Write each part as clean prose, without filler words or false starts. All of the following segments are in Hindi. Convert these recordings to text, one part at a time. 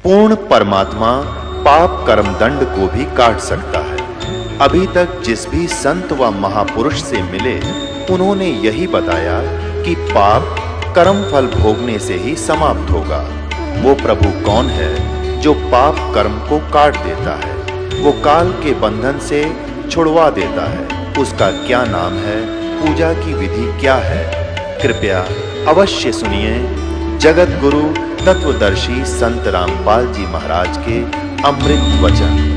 पूर्ण परमात्मा पाप कर्म दंड को भी काट सकता है। अभी तक जिस भी संत व महापुरुष से मिले, उन्होंने यही बताया कि पाप कर्म फल भोगने से ही समाप्त होगा। वो प्रभु कौन है जो पाप कर्म को काट देता है, वो काल के बंधन से छुड़वा देता है। उसका क्या नाम है, पूजा की विधि क्या है? कृपया अवश्य सुनिए जगत गुरु तत्वदर्शी संत रामपाल जी महाराज के अमृत वचन।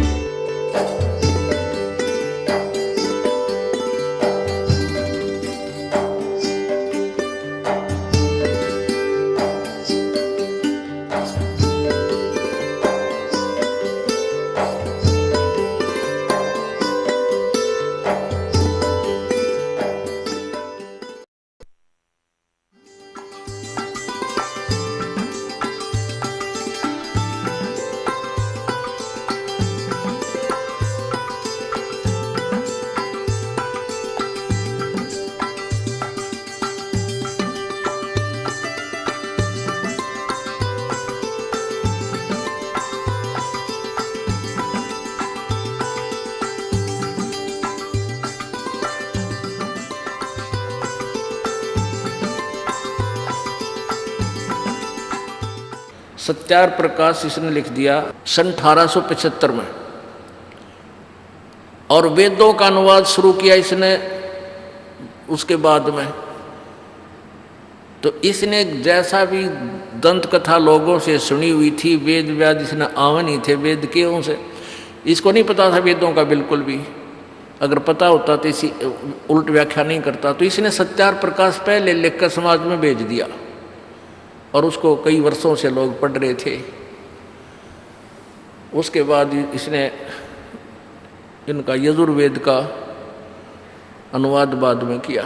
सत्यार प्रकाश इसने लिख दिया सन 1875 में, और वेदों का अनुवाद शुरू किया इसने उसके बाद में। तो इसने जैसा भी दंत कथा लोगों से सुनी हुई थी, वेद व्याद इसने आवे नहीं थे वेद के से, इसको नहीं पता था वेदों का बिल्कुल भी। अगर पता होता तो इसी उल्ट व्याख्या नहीं करता। तो इसने सत्यार प्रकाश पहले लिखकर समाज में भेज दिया, और उसको कई वर्षों से लोग पढ़ रहे थे। उसके बाद इसने इनका यजुर्वेद का अनुवाद बाद में किया।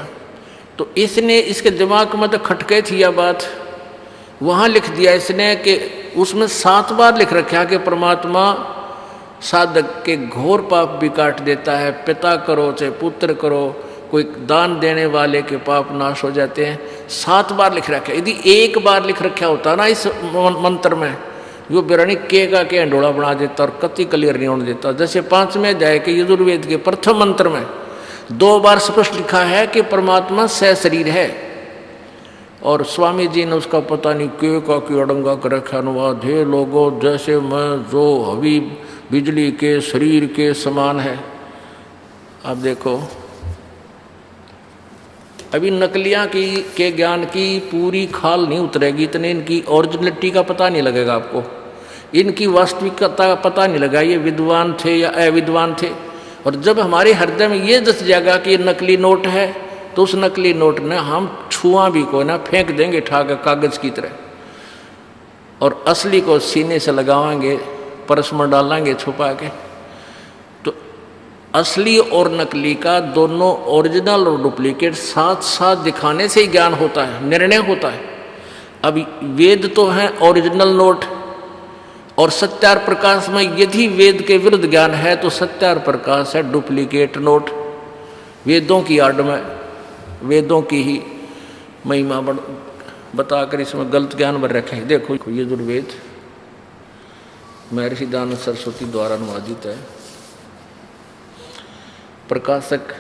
तो इसने इसके दिमाग में तो खटके थी यह बात, वहाँ लिख दिया इसने कि उसमें 7 बार लिख रखा कि परमात्मा साधक के घोर पाप भी काट देता है। पिता करो चाहे पुत्र करो, कोई दान देने वाले के पाप नाश हो जाते हैं। 7 बार लिख रखा है। यदि 1 बार लिख रखा होता ना इस मंत्र में, यो बिरणी के अंडोला बना देता और कति क्लियर नहीं होने देता। जैसे 5वें अध्याय के यजुर्वेद के प्रथम मंत्र में 2 बार स्पष्ट लिखा है कि परमात्मा सशरीर है, और स्वामी जी ने उसका पता नहीं के अड़ंगा कर रखा अनुवाद है लोगों, जैसे मैं जो हवी बिजली के शरीर के समान है। अब देखो, अभी नकलियाँ के ज्ञान की पूरी खाल नहीं उतरेगी, इतने इनकी ओरिजिनलिटी का पता नहीं लगेगा आपको, इनकी वास्तविकता का पता नहीं लगा ये विद्वान थे या अविद्वान थे। और जब हमारे हृदय में ये दस जाएगा कि ये नकली नोट है, तो उस नकली नोट ने हम छुआ भी को ना फेंक देंगे ठाकर कागज की तरह, और असली को सीने से लगाएंगे, पर्स में डालेंगे छुपा के। तो असली और नकली का दोनों ओरिजिनल और डुप्लीकेट साथ साथ दिखाने से ही ज्ञान होता है, निर्णय होता है। अब वेद तो है ओरिजिनल नोट, और सत्यार प्रकाश में यदि वेद के विरुद्ध ज्ञान है तो सत्यार प्रकाश है डुप्लीकेट नोट। वेदों की आड़ में वेदों की ही महिमा बताकर इसमें गलत ज्ञान भर रखे हैं। देखो यजुर्वेद महर्षि दयानंद सरस्वती द्वारा अनुवादित है। प्रकाशक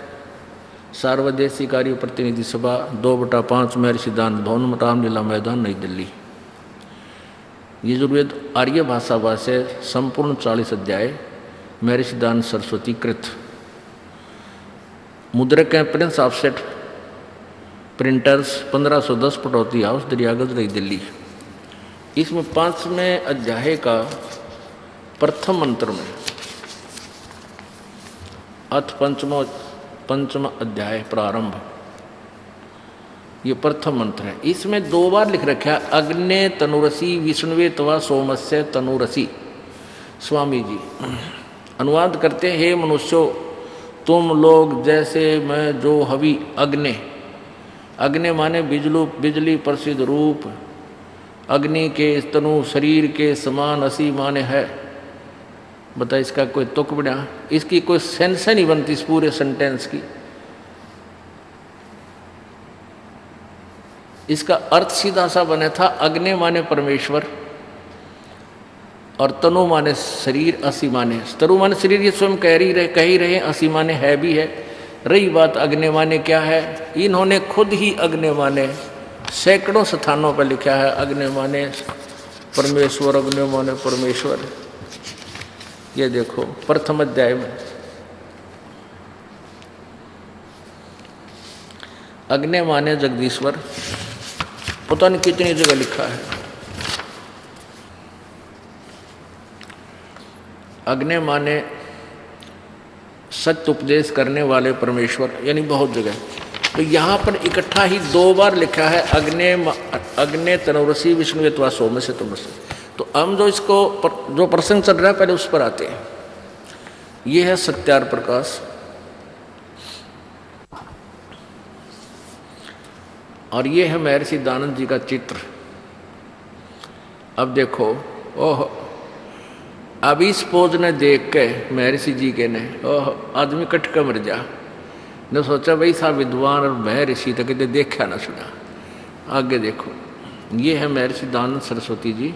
सार्वदेशी कार्य प्रतिनिधि सभा 2/5 महर्षि दयानंद भवन, रामलीला मैदान, नई दिल्ली। यजुर्वेद आर्य भाषा भाष्य संपूर्ण 40 अध्याय महर्षि दयानंद सरस्वती कृत। मुद्रक हैं Prince offset printers 1510 Pataudi house, Daryaganj, Nai Delhi. इसमें 5वें अध्याय का प्रथम मंत्र में अथ पंचम अध्याय प्रारंभ, ये प्रथम मंत्र है। इसमें 2 बार लिख रखा है अग्ने तनुरसी विष्णुवे तवा सोमस्य तनुरसी। स्वामी जी अनुवाद करते हैं, हे मनुष्यों, तुम लोग जैसे मैं जो हवि अग्नि, अग्नि माने बिजली प्रसिद्ध रूप, अग्नि के तनु शरीर के समान असी माने है। बता इसका कोई तुक बना, इसकी कोई सेंस नहीं बनती इस पूरे सेंटेंस की। इसका अर्थ सीधा सा बने था अग्नि माने परमेश्वर, और तनु माने शरीर, असी माने तरु माने शरीर, ये स्वयं कह ही रहे, असी माने है भी है। रही बात अग्नि माने क्या है, इन्होंने खुद ही अग्नि माने सैकड़ों स्थानों पर लिखा है, अग्नि माने परमेश्वर, अग्नि माने परमेश्वर। ये देखो प्रथम अध्याय में अग्नि माने जगदीश्वर, पता नहीं कितनी जगह लिखा है। अग्नि माने सत्य उपदेश करने वाले परमेश्वर, यानी बहुत जगह। तो यहाँ पर इकट्ठा ही 2 बार लिखा है अग्नि तनुरसी विष्णु यत्वा सोम से तुमसे। तो हम जो इसको जो प्रसंग चल रहा है पहले उस पर आते हैं। ये है सत्यार प्रकाश, और ये है महर्षि दानंद जी का चित्र। अब देखो, ओह, अब इस पोज ने देख के महर्षि जी के ने ओह आदमी कट के मर जा, ने सोचा भाई साहब विद्वान और महर्षि तो कितने देखा ना सुना। आगे देखो, ये है महर्षि दानंद सरस्वती जी।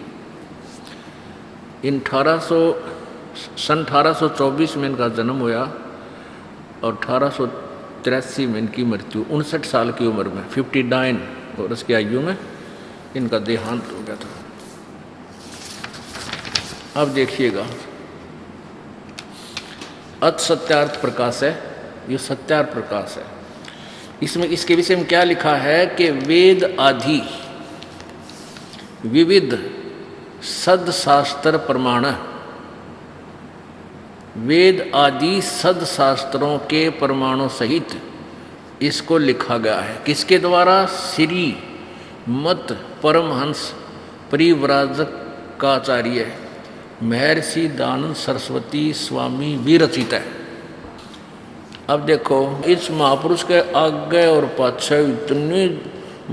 इन 1824 में इनका जन्म हुआ और 1883 में इनकी मृत्यु, 59 साल की उम्र में, 59 वर्ष की आयु में इनका देहांत हो गया था। अब देखिएगा, अत सत्यार्थ प्रकाश है, ये सत्यार्थ प्रकाश है। इसमें इसके विषय में क्या लिखा है कि वेद आदि विविध सदशास्त्र प्रमाण, वेद आदि सदशास्त्रों के प्रमाणों सहित इसको लिखा गया है। किसके द्वारा? श्री मत परमहंस परिव्राजकाचार्य महर्षि दानंद सरस्वती स्वामी विरचित है। अब देखो, इस महापुरुष के आगे और पाछे इतनी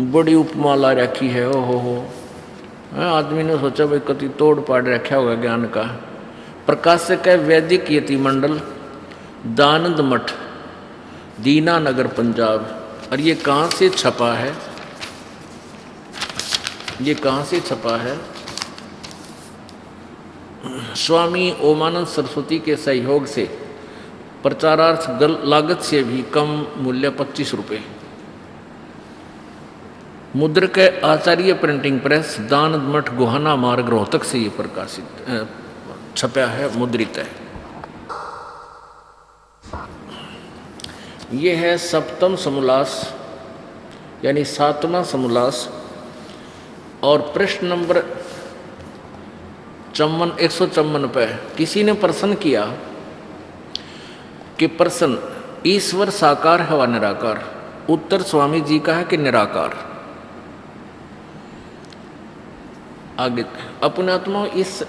बड़ी उपमा ला रखी है। हो आदमी ने सोचा भाई कति तोड़ पाड़ रखा होगा ज्ञान का। प्रकाशक है वैदिक यति मंडल, दानंद मठ, दीनानगर, पंजाब। और ये कहाँ से छपा है? ये कहाँ से छपा है? स्वामी ओमानंद सरस्वती के सहयोग से प्रचारार्थ लागत से भी कम मूल्य 25 रुपये। मुद्रक आचार्य प्रिंटिंग प्रेस, दानंद मठ, गोहाना मार्ग, रोहतक से ये प्रकाशित छपा है, मुद्रित है। ये है सप्तम समोल्लास यानी 7वां समोल्लास, और प्रश्न नंबर 154 पे किसी ने प्रश्न किया कि प्रश्न ईश्वर साकार है व निराकार? उत्तर स्वामी जी का है कि निराकार। आगे अपने आत्मा इस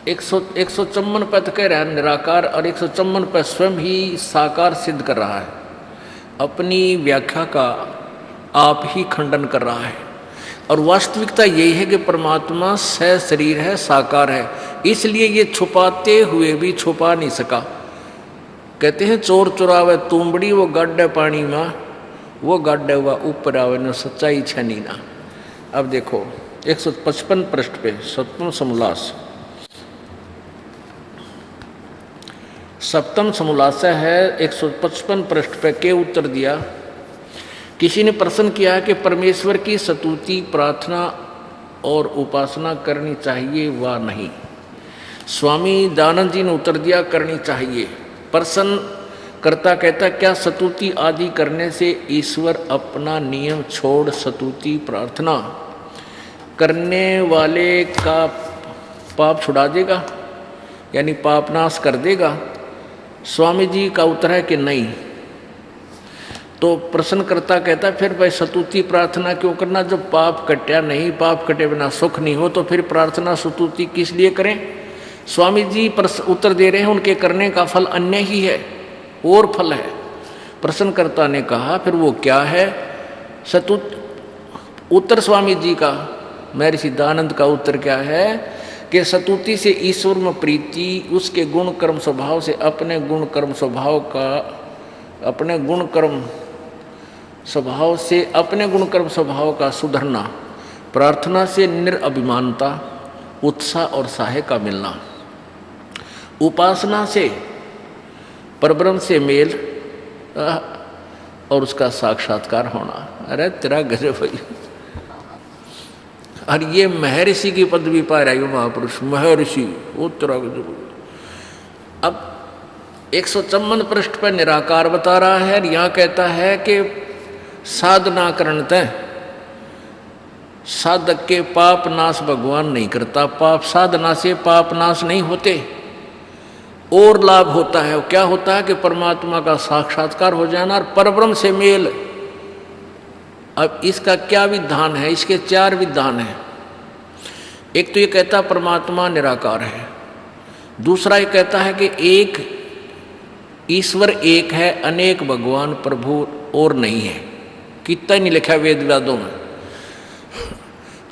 154 पे तो कह रहा है निराकार, और 154 पे स्वयं ही साकार सिद्ध कर रहा है। अपनी व्याख्या का आप ही खंडन कर रहा है। और वास्तविकता यही है कि परमात्मा सह शरीर है, साकार है, इसलिए ये छुपाते हुए भी छुपा नहीं सका। कहते हैं चोर चुरावे तुमबड़ी, वो गड्ढे पानी में, वो गड्ढे हुआ ऊपर आवे न सच्चाई छनी ना। अब देखो 155 पृष्ठ पे 7वां समोल्लास, सप्तम समोल्लास है। 155 पृष्ठ पे के उत्तर दिया। किसी ने प्रश्न किया कि परमेश्वर की स्तुति, प्रार्थना और उपासना करनी चाहिए व नहीं? स्वामी दानंद जी ने उत्तर दिया करनी चाहिए। प्रश्न करता कहता क्या स्तुति आदि करने से ईश्वर अपना नियम छोड़ स्तुति प्रार्थना करने वाले का पाप छुड़ा देगा, यानी पाप नाश कर देगा? स्वामी जी का उत्तर है कि नहीं। तो प्रश्नकर्ता कहता फिर भाई स्तुति प्रार्थना क्यों करना? जब पाप कटा नहीं, पाप कटे बिना सुख नहीं हो, तो फिर प्रार्थना स्तुति किस लिए करें? स्वामी जी उत्तर दे रहे हैं उनके करने का फल अन्य ही है, और फल है। प्रश्नकर्ता ने कहा फिर वो क्या है? उत्तर स्वामी जी का, महर्षि दानंद का उत्तर क्या है कि स्तुति से ईश्वर में प्रीति, उसके गुण कर्म स्वभाव से अपने गुण कर्म स्वभाव का, अपने गुण कर्म स्वभाव से अपने गुण कर्म स्वभाव का सुधरना, प्रार्थना से निरअभिमानता, उत्साह और साहे का मिलना। उपासना से परब्रह्म से मेल और उसका साक्षात्कार होना। अरे तेरा गजब भाई। और ये महर्षि की पदवी पा रहा है महापुरुष, महर्षि, वो तेरा गजब। अब 154 पृष्ठ पर निराकार बता रहा है और यहाँ कहता है कि साधना करणतः साधक के पाप नाश भगवान नहीं करता। पाप साधना से पाप नाश नहीं होते, और लाभ होता है। क्या होता है कि परमात्मा का साक्षात्कार हो जाना और परब्रह्म से मेल। अब इसका क्या विधान है? इसके 4 विधान हैं। एक तो ये कहता परमात्मा निराकार है, दूसरा ये कहता है कि एक ईश्वर एक है, अनेक भगवान प्रभु और नहीं है, कितना नहीं लिखा वेद व्यादों में।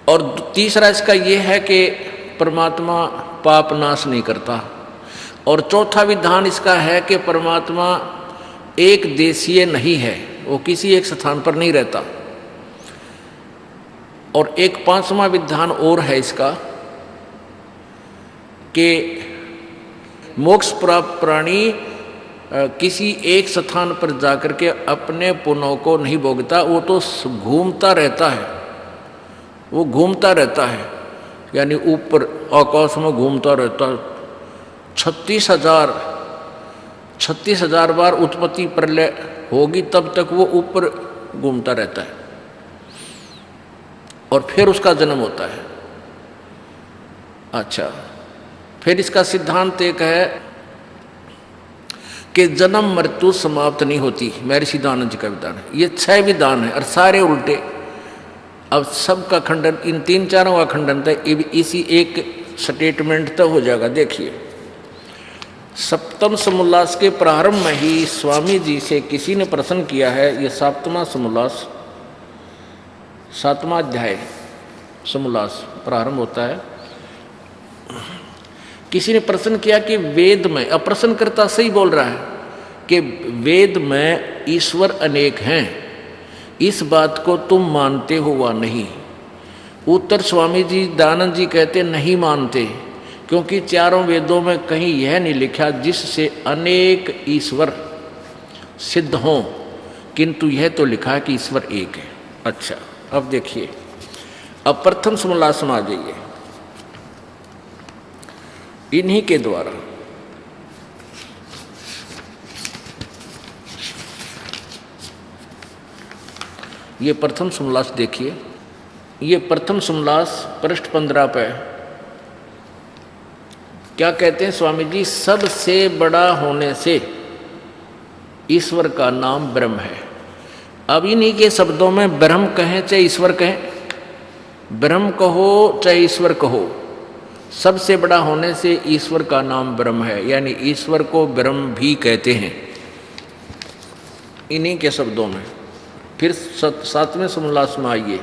और तीसरा इसका ये है कि परमात्मा पाप नाश नहीं करता। और चौथा विधान इसका है कि परमात्मा एक देशीय नहीं है, वो किसी एक स्थान पर नहीं रहता। और एक 5वां विधान और है इसका कि मोक्ष प्राप्त प्राणी किसी एक स्थान पर जाकर के अपने पुण्यों को नहीं भोगता, वो तो घूमता रहता है, वो घूमता रहता है, यानी ऊपर आकाश में घूमता रहता है। 36,000 बार उत्पत्ति प्रलय होगी तब तक वो ऊपर घूमता रहता है और फिर उसका जन्म होता है। अच्छा, फिर इसका सिद्धांत एक है कि जन्म मृत्यु समाप्त नहीं होती। महर्षि दयानंद जी का विधान है। ये 6 विधान है और सारे उल्टे। अब सबका खंडन, इन 3-4 का खंडन था इसी एक स्टेटमेंट तक हो जाएगा। देखिए, सप्तम समोल्लास के प्रारंभ में ही स्वामी जी से किसी ने प्रश्न किया है। ये 7वां समोल्लास, 7वां अध्याय समोल्लास प्रारंभ होता है। किसी ने प्रश्न किया कि वेद में, अब प्रश्नकर्ता सही बोल रहा है कि वेद में ईश्वर अनेक हैं, इस बात को तुम मानते हो वा नहीं? उत्तर स्वामी जी दयानंद जी कहते नहीं मानते, क्योंकि 4 वेदों में कहीं यह नहीं लिखा जिससे अनेक ईश्वर सिद्ध हों, किंतु यह तो लिखा है कि ईश्वर एक है। अच्छा, अब देखिए, अब प्रथम समोल्लास में आ जाइए। इन्हीं के द्वारा ये प्रथम समोल्लास देखिए। ये प्रथम समोल्लास पृष्ठ 15 पे क्या कहते हैं स्वामी जी? सबसे बड़ा होने से ईश्वर का नाम ब्रह्म है। अब इन्हीं के शब्दों में ब्रह्म कहें चाहे ईश्वर कहें, ब्रह्म कहो चाहे ईश्वर कहो, सबसे बड़ा होने से ईश्वर का नाम ब्रह्म है, यानी ईश्वर को ब्रह्म भी कहते हैं इन्हीं के शब्दों में। फिर 7वें समोल्लास में आइए।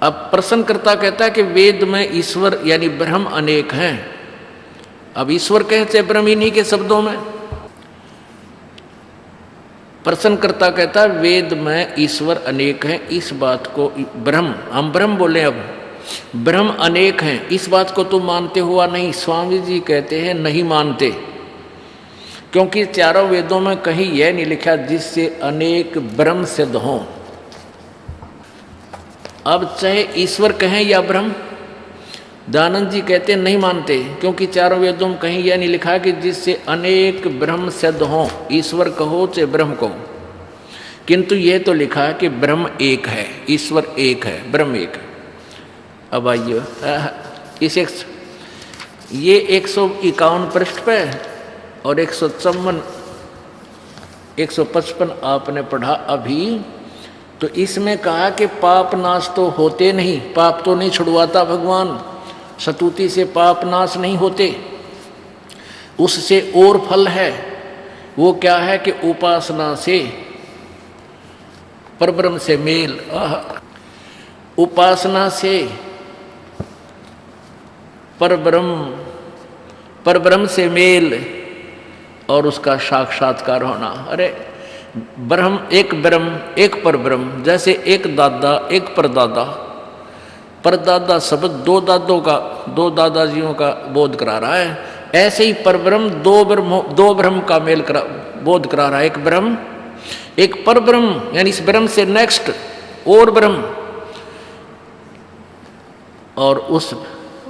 अब प्रश्नकर्ता कहता है कि वेद में ईश्वर यानी ब्रह्म अनेक हैं। अब ईश्वर कहते हैं ब्रह्म इन्हीं के शब्दों में। प्रश्नकर्ता कहता है वेद में ईश्वर अनेक हैं, इस बात को ब्रह्म, हम ब्रह्म बोले, अब ब्रह्म अनेक हैं, इस बात को तुम मानते हुआ नहीं? स्वामी जी कहते हैं नहीं मानते, क्योंकि 4 वेदों में कहीं यह नहीं लिखा जिससे अनेक ब्रह्म सिद्ध हों। अब चाहे ईश्वर कहें या ब्रह्म, दयानंद जी कहते हैं नहीं मानते, क्योंकि 4 वेदों में कहीं यह नहीं लिखा कि जिससे अनेक ब्रह्म सिद्ध हों, ईश्वर कहो चाहे ब्रह्म कहो, किंतु यह तो लिखा है कि ब्रह्म एक है, ईश्वर एक है, ब्रह्म एक है। अब आइए इस ये 151 पृष्ठ पे और 155 आपने पढ़ा अभी, तो इसमें कहा कि पाप नाश तो होते नहीं, पाप तो नहीं छुड़वाता भगवान, स्तुति से पाप नाश नहीं होते, उससे और फल है। वो क्या है कि उपासना से परब्रह्म से मेल, उपासना से परब्रह्म से मेल और उसका साक्षात्कार होना। अरे ब्रह्म एक परब्रह्म, जैसे एक दादा एक परदादा, परदादा शब्द 2 दादों का दो दादाजियों का बोध करा रहा है, ऐसे ही परब्रह्म दो ब्रह्म का मेल बोध करा रहा है। एक ब्रह्म, एक परब्रह्म, यानी इस ब्रह्म से नेक्स्ट और ब्रह्म, और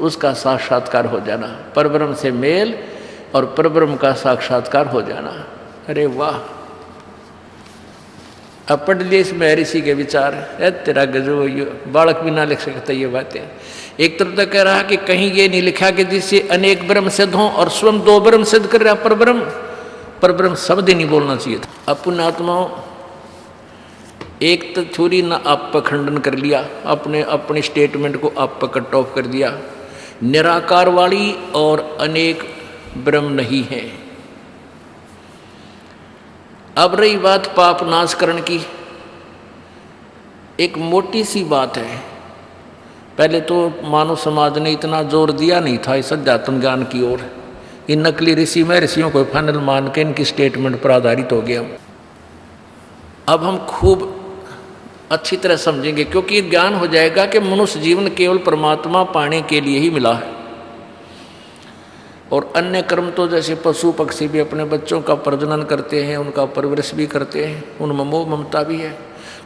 उसका साक्षात्कार हो जाना, परब्रह्म से मेल और परब्रह्म का साक्षात्कार हो जाना। अरे वाह, अब पढ़ लिए इस महर्षि के विचार, तेरा गजब, बालक भी ना लिख सकता ये बातें। एक तरफ तो कह रहा कि कहीं ये नहीं लिखा कि जिससे अनेक ब्रह्म सिद्ध हों, और स्वयं दो ब्रह्म सिद्ध कर रहा परब्रह्म शब्द ही नहीं बोलना चाहिए था। अब पुण्यात्माओं, एक तो थोड़ी ना आप पर खंडन कर लिया, अपने स्टेटमेंट को आप पर कट ऑफ कर दिया, निराकार वाली और अनेक ब्रह्म नहीं है। अब रही बात पाप नाशकरण की, एक मोटी सी बात है। पहले तो मानव समाज ने इतना जोर दिया नहीं था इस अध्यात्म ज्ञान की ओर, इन नकली ऋषि में ऋषियों को फाइनल मान के इनकी स्टेटमेंट पर आधारित हो गया। अब हम खूब अच्छी तरह समझेंगे, क्योंकि ज्ञान हो जाएगा कि मनुष्य जीवन केवल परमात्मा पाने के लिए ही मिला है, और अन्य कर्म तो जैसे पशु पक्षी भी अपने बच्चों का प्रजनन करते हैं, उनका परवरिश भी करते हैं, उनमें मोह ममता भी है।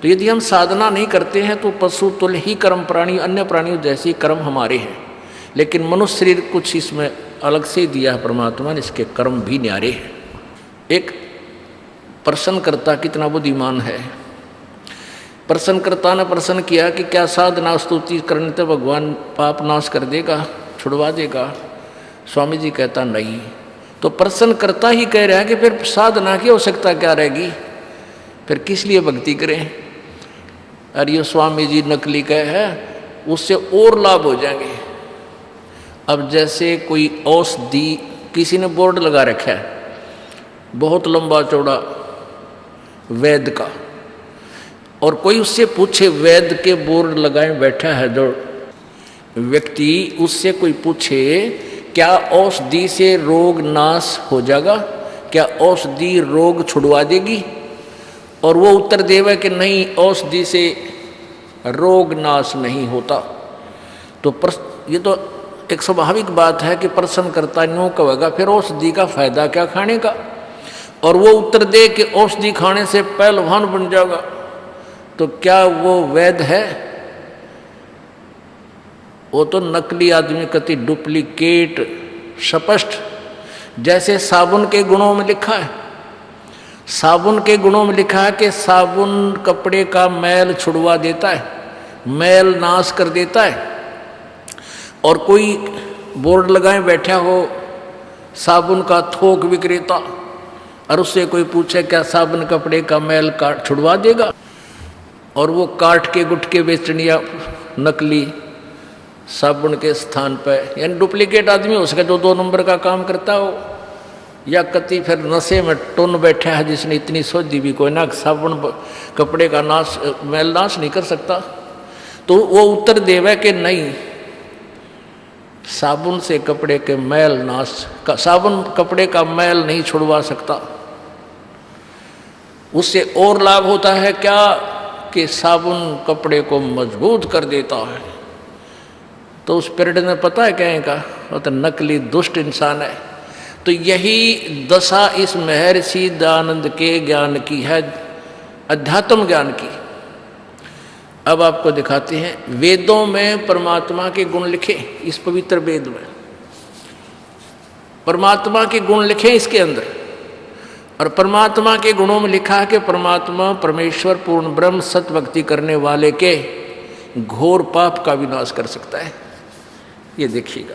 तो यदि हम साधना नहीं करते हैं तो पशु तुल्य ही कर्म प्राणी, अन्य प्राणियों जैसे कर्म हमारे हैं, लेकिन मनुष्य शरीर कुछ इसमें अलग से दिया है परमात्मा ने, इसके कर्म भी न्यारे हैं। एक प्रश्नकर्ता कितना बुद्धिमान है। प्रश्नकर्ता ने प्रश्न किया कि क्या साधना स्तुति करने से भगवान पाप नाश कर देगा, छुड़वा देगा? स्वामी जी कहता नहीं। तो प्रश्नकर्ता ही कह रहा है कि फिर साधना की आवश्यकता क्या रहेगी, फिर किस लिए भक्ति करें? अरे ये स्वामी जी नकली कह है, उससे और लाभ हो जाएंगे। अब जैसे कोई औषधि, किसी ने बोर्ड लगा रखा है बहुत लंबा चौड़ा वैद्य का, और कोई उससे पूछे, वैद्य के बोर्ड लगाए बैठा है जो व्यक्ति, उससे कोई पूछे क्या औषधि से रोग नाश हो जाएगा, क्या औषधि रोग छुड़वा देगी? और वो उत्तर देवे कि नहीं, औषधि से रोग नाश नहीं होता। तो ये तो एक स्वाभाविक बात है कि प्रश्नकर्ता यूँ कहेगा फिर औषधि का फायदा क्या खाने का, और वो उत्तर दे कि औषधि खाने से पहलवान बन जाएगा। तो क्या वो वैध है? वो तो नकली आदमी कति डुप्लीकेट स्पष्ट। जैसे साबुन के गुणों में लिखा है, साबुन के गुणों में लिखा है कि साबुन कपड़े का मैल छुड़वा देता है, मैल नाश कर देता है, और कोई बोर्ड लगाए बैठा हो साबुन का थोक विक्रेता, और उससे कोई पूछे क्या साबुन कपड़े का मैल काट छुड़वा देगा, और वो काट के गुटके बेचनिया नकली साबुन के स्थान पर, यानी डुप्लीकेट आदमी हो सके जो 2 नंबर का काम करता हो, या कति फिर नशे में टुन बैठा है जिसने इतनी सोची भी कोई ना साबुन कपड़े का नाश मैल नाश नहीं कर सकता। तो वो उत्तर देवे कि नहीं, साबुन से कपड़े के मैल नाश, साबुन कपड़े का मैल नहीं छुड़वा सकता। उससे और लाभ होता है क्या कि साबुन कपड़े को मजबूत कर देता है। तो उस पीरियड में पता है क्या का, वो तो नकली दुष्ट इंसान है। तो यही दशा इस महर्षि दयानंद के ज्ञान की है, अध्यात्म ज्ञान की। अब आपको दिखाते हैं, वेदों में परमात्मा के गुण लिखे, इस पवित्र वेद में परमात्मा के गुण लिखे इसके अंदर, और परमात्मा के गुणों में लिखा है कि परमात्मा परमेश्वर पूर्ण ब्रह्म सत्य भक्ति करने वाले के घोर पाप का विनाश कर सकता है। ये देखिएगा,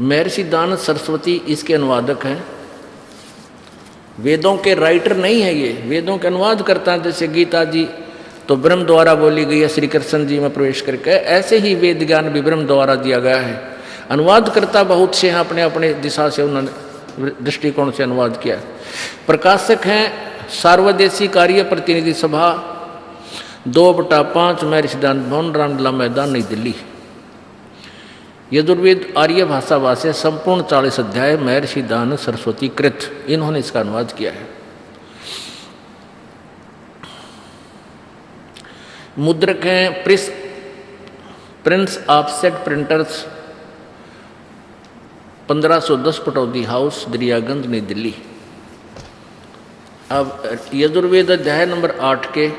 महर्षि दयानंद सरस्वती इसके अनुवादक हैं, वेदों के राइटर नहीं है ये, वेदों के अनुवाद करता है। जैसे गीता जी तो ब्रह्म द्वारा बोली गई है श्री कृष्ण जी में प्रवेश करके, ऐसे ही वेद ज्ञान भी ब्रह्म द्वारा दिया गया है। अनुवाद करता बहुत से हैं, अपने अपने दिशा से उन्होंने दृष्टिकोण से अनुवाद किया। प्रकाशक हैं सार्वदेशी कार्य प्रतिनिधि सभा 2/5 महर्षि दयानंद भवन, रामलीला मैदान, नई दिल्ली। यजुर्वेद आर्य भाषा भाष्य संपूर्ण 40 अध्याय महर्षि दयानंद सरस्वती कृत, इन्होंने इसका अनुवाद किया है। मुद्रक हैं Prince offset printers, 1510 Pataudi house, Daryaganj, Nai Delhi. अब यजुर्वेद अध्याय नंबर 8 के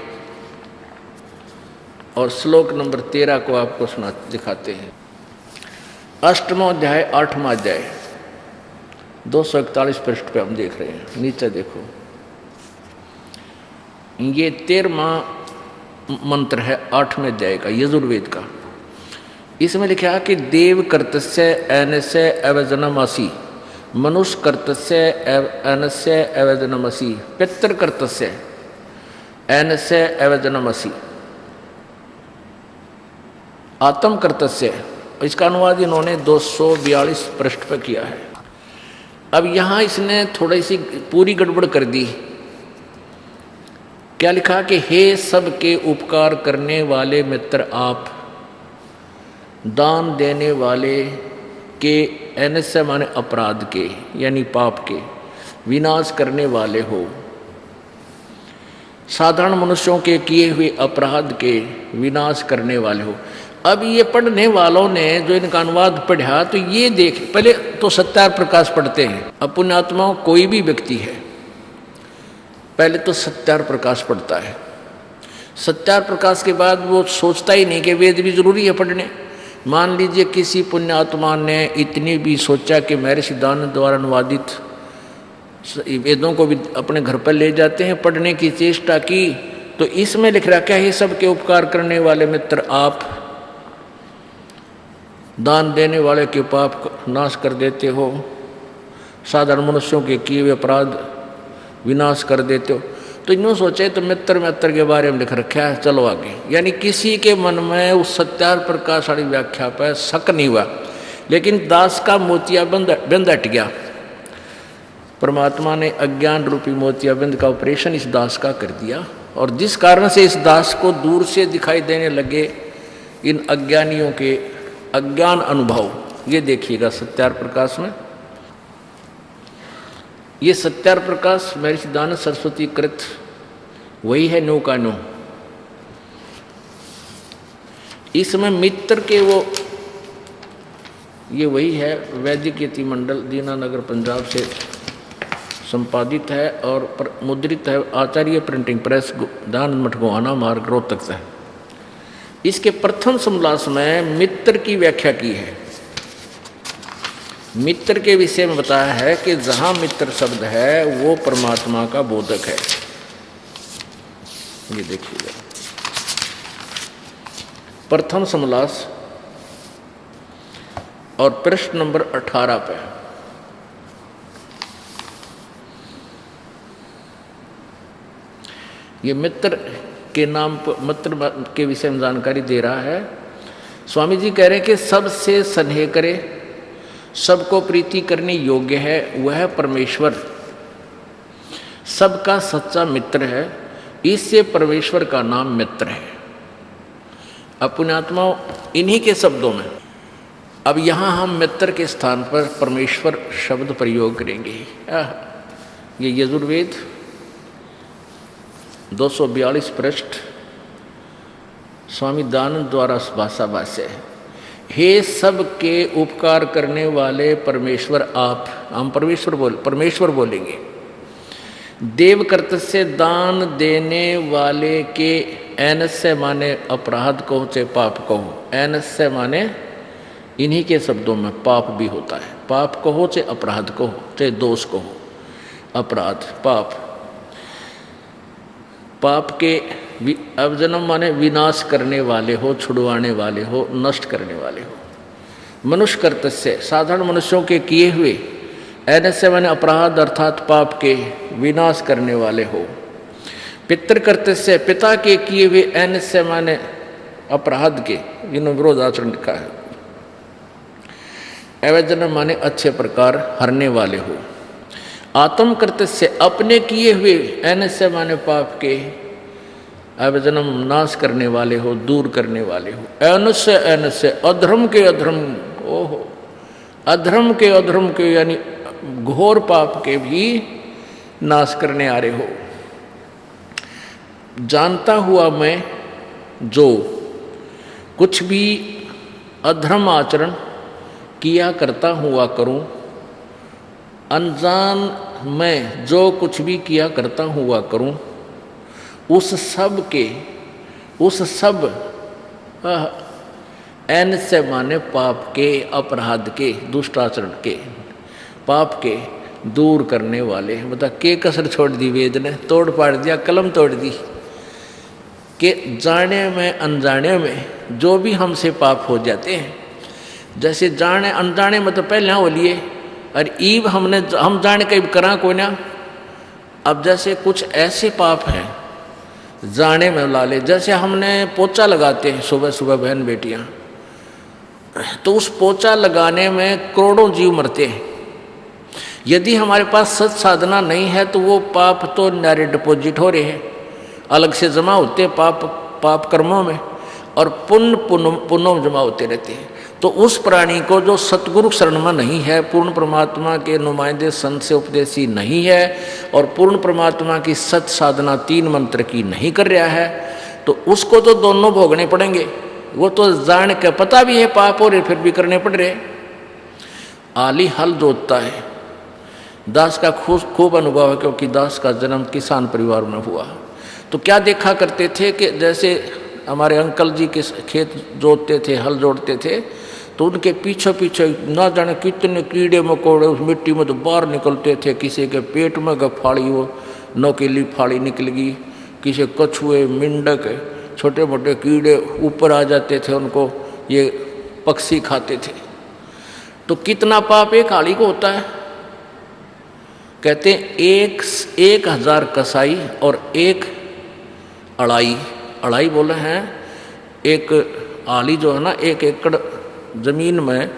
और श्लोक नंबर 13 को आपको दिखाते हैं। अष्टमो अध्याय 8वां अध्याय 241 पृष्ठ पे हम देख रहे हैं। नीचे देखो, ये 13वां मंत्र है 8वें अध्याय का, यजुर्वेद का। इसमें लिखा है कि देव कर्तस्य एनस्य अवजनमसि, मनुष्य कर्तस्य एनस्य अवजनमसि, पितृ कर्तस्य एनस्य अवजनमसि, आत्म कर्तस्य। इसका अनुवाद इन्होंने 242 पृष्ठ पर किया है। अब यहाँ इसने थोड़ी सी पूरी गड़बड़ कर दी। क्या लिखा कि हे सबके उपकार करने वाले मित्र आप, दान देने वाले के, एनस्य माने अपराध के यानी पाप के, विनाश करने वाले हो, साधारण मनुष्यों के किए हुए अपराध के विनाश करने वाले हो। अब ये पढ़ने वालों ने जो इनका अनुवाद पढ़ा तो ये देख, पहले तो सत्यार प्रकाश पढ़ते हैं। अब पुण्यात्माओं कोई भी व्यक्ति है पहले तो सत्यार प्रकाश पढ़ता है। सत्यार प्रकाश के बाद वो सोचता ही नहीं कि वेद भी जरूरी है पढ़ने। मान लीजिए किसी पुण्यात्मा ने इतनी भी सोचा कि महर्षि दानंद द्वारा अनुवादित वेदों को भी अपने घर पर ले जाते हैं, पढ़ने की चेष्टा की, तो इसमें लिख रहा क्या है, सबके उपकार करने वाले मित्र आप, दान देने वाले के पाप का नाश कर देते हो, साधारण मनुष्यों के किए हुए अपराध विनाश कर देते हो। तो इन्हों सोचे तो मित्र के बारे में लिख रखा है, चलो आगे। यानी किसी के मन में उस सत्यार प्रकाश वाली व्याख्या पर शक नहीं हुआ, लेकिन दास का मोतियाबिंद हट गया। परमात्मा ने अज्ञान रूपी मोतियाबिंद का ऑपरेशन इस दास का कर दिया, और जिस कारण से इस दास को दूर से दिखाई देने लगे इन अज्ञानियों के अज्ञान अनुभव। ये देखिएगा सत्यार प्रकाश में, ये सत्यार प्रकाश महर्षि दानंद सरस्वती कृत वही है, नो का नो। इसमें मित्र के वो ये वही है, वैदिक यति मंडल दीनानगर पंजाब से संपादित है और मुद्रित है, आचार्य प्रिंटिंग प्रेस, दानंद मठ गोहाना मार्ग रोहतक से। इसके प्रथम समलास में मित्र की व्याख्या की है। मित्र के विषय में बताया है कि जहां मित्र शब्द है वो परमात्मा का बोधक है। ये देखिएगा प्रथम समलास और पृष्ठ नंबर 18 पे। ये मित्र के नाम पर, मित्र के विषय में जानकारी दे रहा है। स्वामी जी कह रहे हैं कि सबसे स्नेह करे, सबको प्रीति करने योग्य है, वह परमेश्वर सबका सच्चा मित्र है। इससे परमेश्वर का नाम मित्र है। पुण्यात्माओं इन्हीं के शब्दों में अब यहाँ हम मित्र के स्थान पर परमेश्वर शब्द प्रयोग करेंगे। ये यजुर्वेद 242 पृष्ठ स्वामी दानंद द्वारा भाषा भाष्य है। हे सबके उपकार करने वाले परमेश्वर आप, हम परमेश्वर बोलेंगे। देव कर्तस्य दान देने वाले के, एनस्य माने अपराध कहो चाहे पाप कहो, एनस्य माने इन्हीं के शब्दों में पाप भी होता है। पाप कहो चाहे अपराध कहो चाहे दोष कहो, अपराध पाप, पाप के अवजनम माने विनाश करने वाले हो, छुड़वाने वाले हो, नष्ट करने वाले हो। मनुष्य कर्तस्य साधारण मनुष्यों के किए हुए, एनस्य माने अपराध अर्थात पाप के विनाश करने वाले हो। पितृ कर्तस्य पिता के किए हुए, एनस्य माने अपराध के, जिन्होंने विरोध आचरण लिखा है। अवजनम माने अच्छे प्रकार हरने वाले हो। आत्म कर्तस्य अपने किए हुए, एनस्य माने पाप के, अवजनम नाश करने वाले हो, दूर करने वाले हो। एनस्य एनस्य अधर्म के अधर्म, ओहो अधर्म के यानी घोर पाप के भी नाश करने आ रहे हो। जानता हुआ मैं जो कुछ भी अधर्म आचरण किया करता हुआ करूं, अनजान में जो कुछ भी किया करता हुआ करूं, उस सब एन से माने पाप के, अपराध के, दुष्टाचरण के, पाप के दूर करने वाले। बता के कसर छोड़ दी वेद ने, तोड़ पाड़ दिया, कलम तोड़ दी कि जाने में अनजाने में जो भी हमसे पाप हो जाते हैं, जैसे जाने अनजाने में तो पहले हो लिए और ईब हम जाने के करा कोई ना। अब जैसे कुछ ऐसे पाप हैं जाने में ला ले, जैसे हमने पोछा लगाते हैं सुबह सुबह बहन बेटियां, तो उस पोछा लगाने में करोड़ों जीव मरते हैं। यदि हमारे पास सत साधना नहीं है तो वो पाप तो नारे डिपॉजिट हो रहे हैं, अलग से जमा होते हैं पाप कर्मों में, और पुण्य जमा होते रहते हैं। तो उस प्राणी को जो सतगुरु शरण में नहीं है, पूर्ण परमात्मा के नुमाइंदे संत से उपदेशी नहीं है, और पूर्ण परमात्मा की सत साधना 3 मंत्र की नहीं कर रहा है, तो उसको तो दोनों भोगने पड़ेंगे। वो तो जान के पता भी है पाप हो रहे, फिर भी करने पड़ रहे। आली हल जोतता है। दास का खूब अनुभव है, क्योंकि दास का जन्म किसान परिवार में हुआ। तो क्या देखा करते थे कि जैसे हमारे अंकल जी के खेत जोतते थे, हल जोड़ते थे, तो उनके पीछे पीछे ना जाने कितने कीड़े मकोड़े उस मिट्टी में तो बाहर निकलते थे। किसी के पेट में फाड़ी, वो नोकीली फाड़ी निकल गई, किसी कछुए, मेंढक, छोटे मोटे कीड़े ऊपर आ जाते थे, उनको ये पक्षी खाते थे। तो कितना पाप एक हाड़ी को होता है। कहते हैं 1000 कसाई और 1 अड़ाई बोले हैं। एक आली जो है ना, 1 एकड़ जमीन में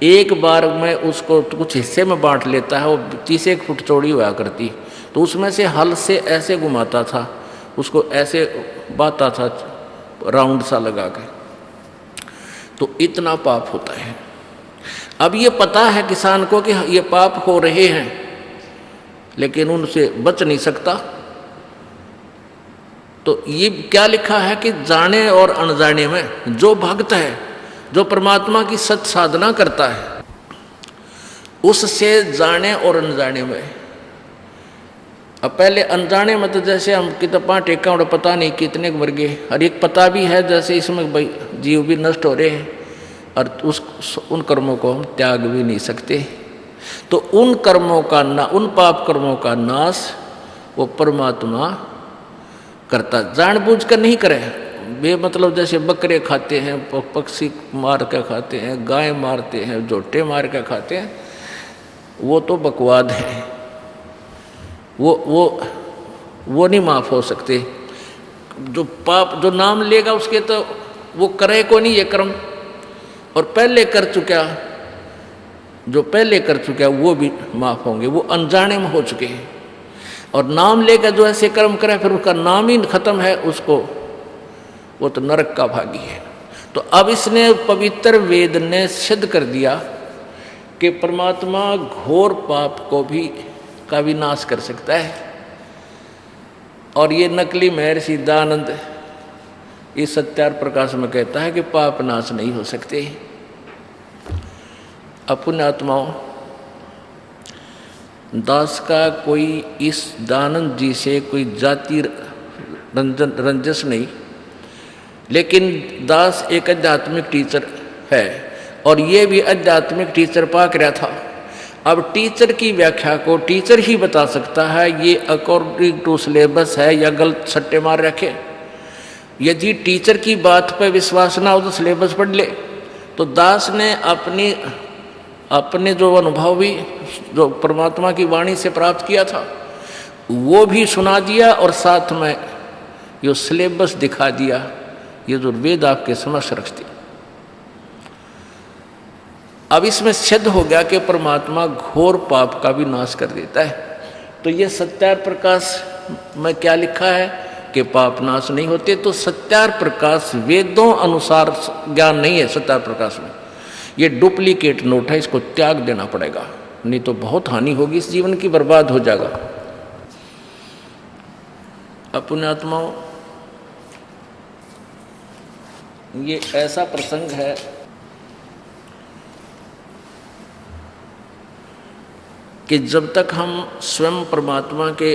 एक बार में उसको कुछ हिस्से में बांट लेता है, वो 30 फुट चौड़ी हुआ करती। तो उसमें से हल से ऐसे घुमाता था, उसको ऐसे बाता था राउंड सा लगा के। तो इतना पाप होता है। अब ये पता है किसान को कि ये पाप हो रहे हैं, लेकिन उनसे बच नहीं सकता। तो ये क्या लिखा है कि जाने और अनजाने में जो भक्त है, जो परमात्मा की सत साधना करता है, उससे जाने और अनजाने में। अब पहले अनजाने में तो जैसे हम कितना टेका और पता नहीं कितने मर गए, और एक पता भी है जैसे इसमें भाई जीव भी नष्ट हो रहे हैं, और उन कर्मों को हम त्याग भी नहीं सकते। तो उन कर्मों का उन पाप कर्मों का नाश वो परमात्मा करता, जानबूझ कर नहीं करे। बेमतलब जैसे बकरे खाते हैं, पक्षी मार कर खाते हैं, गाय मारते हैं, झोटे मार कर खाते हैं, वो तो बकवाद है। वो नहीं माफ हो सकते। जो पाप जो नाम लेगा उसके तो वो करे को नहीं ये कर्म, और पहले कर चुका, जो पहले कर चुका वो भी माफ होंगे, वो अनजाने में हो चुके हैं। और नाम लेकर जो ऐसे कर्म करे फिर उसका नाम ही खत्म है, उसको वो तो नरक का भागी है। तो अब इसने पवित्र वेद ने सिद्ध कर दिया कि परमात्मा घोर पाप को भी का विनाश कर सकता है। और ये नकली महर्षि दयानंद इस सत्यार प्रकाश में कहता है कि पाप नाश नहीं हो सकते। अपने आत्माओं, दास का कोई इस दयानंद जी से कोई जाति रंजस नहीं, लेकिन दास एक आध्यात्मिक टीचर है, और ये भी आध्यात्मिक टीचर पाक रहा था। अब टीचर की व्याख्या को टीचर ही बता सकता है, ये अकॉर्डिंग टू सिलेबस है या गलत सट्टे मार रखे। यदि टीचर की बात पर विश्वास ना हो तो सिलेबस पढ़ ले। तो दास ने अपने जो अनुभव भी जो परमात्मा की वाणी से प्राप्त किया था वो भी सुना दिया, और साथ में ये सिलेबस दिखा दिया, ये जो वेद आपके समक्ष रख दिया। अब इसमें सिद्ध हो गया कि परमात्मा घोर पाप का भी नाश कर देता है। तो ये सत्यार प्रकाश में क्या लिखा है कि पाप नाश नहीं होते। तो सत्यार प्रकाश वेदों अनुसार ज्ञान नहीं है। सत्यार प्रकाश में ये डुप्लीकेट नोट है, इसको त्याग देना पड़ेगा, नहीं तो बहुत हानि होगी, इस जीवन की बर्बाद हो जाएगा। अपने आत्माओं, ये ऐसा प्रसंग है कि जब तक हम स्वयं परमात्मा के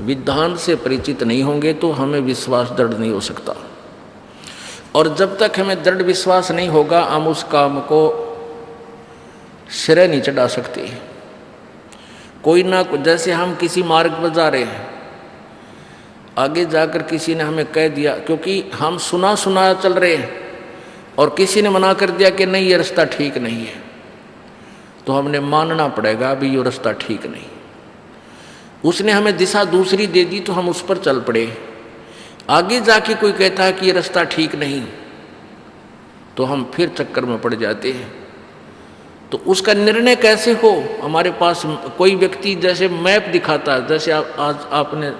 विधान से परिचित नहीं होंगे तो हमें विश्वास दृढ़ नहीं हो सकता, और जब तक हमें दृढ़ विश्वास नहीं होगा हम उस काम को सिरे नहीं चढ़ा सकते। कोई ना, जैसे हम किसी मार्ग पर जा रहे हैं, आगे जाकर किसी ने हमें कह दिया, क्योंकि हम सुना सुना चल रहे हैं और किसी ने मना कर दिया कि नहीं ये रास्ता ठीक नहीं है, तो हमने मानना पड़ेगा अभी ये रास्ता ठीक नहीं। उसने हमें दिशा दूसरी दे दी तो हम उस पर चल पड़े। आगे जाके कोई कहता है कि ये रास्ता ठीक नहीं, तो हम फिर चक्कर में पड़ जाते हैं। तो उसका निर्णय कैसे हो? हमारे पास कोई व्यक्ति जैसे मैप दिखाता है, जैसे आज आपने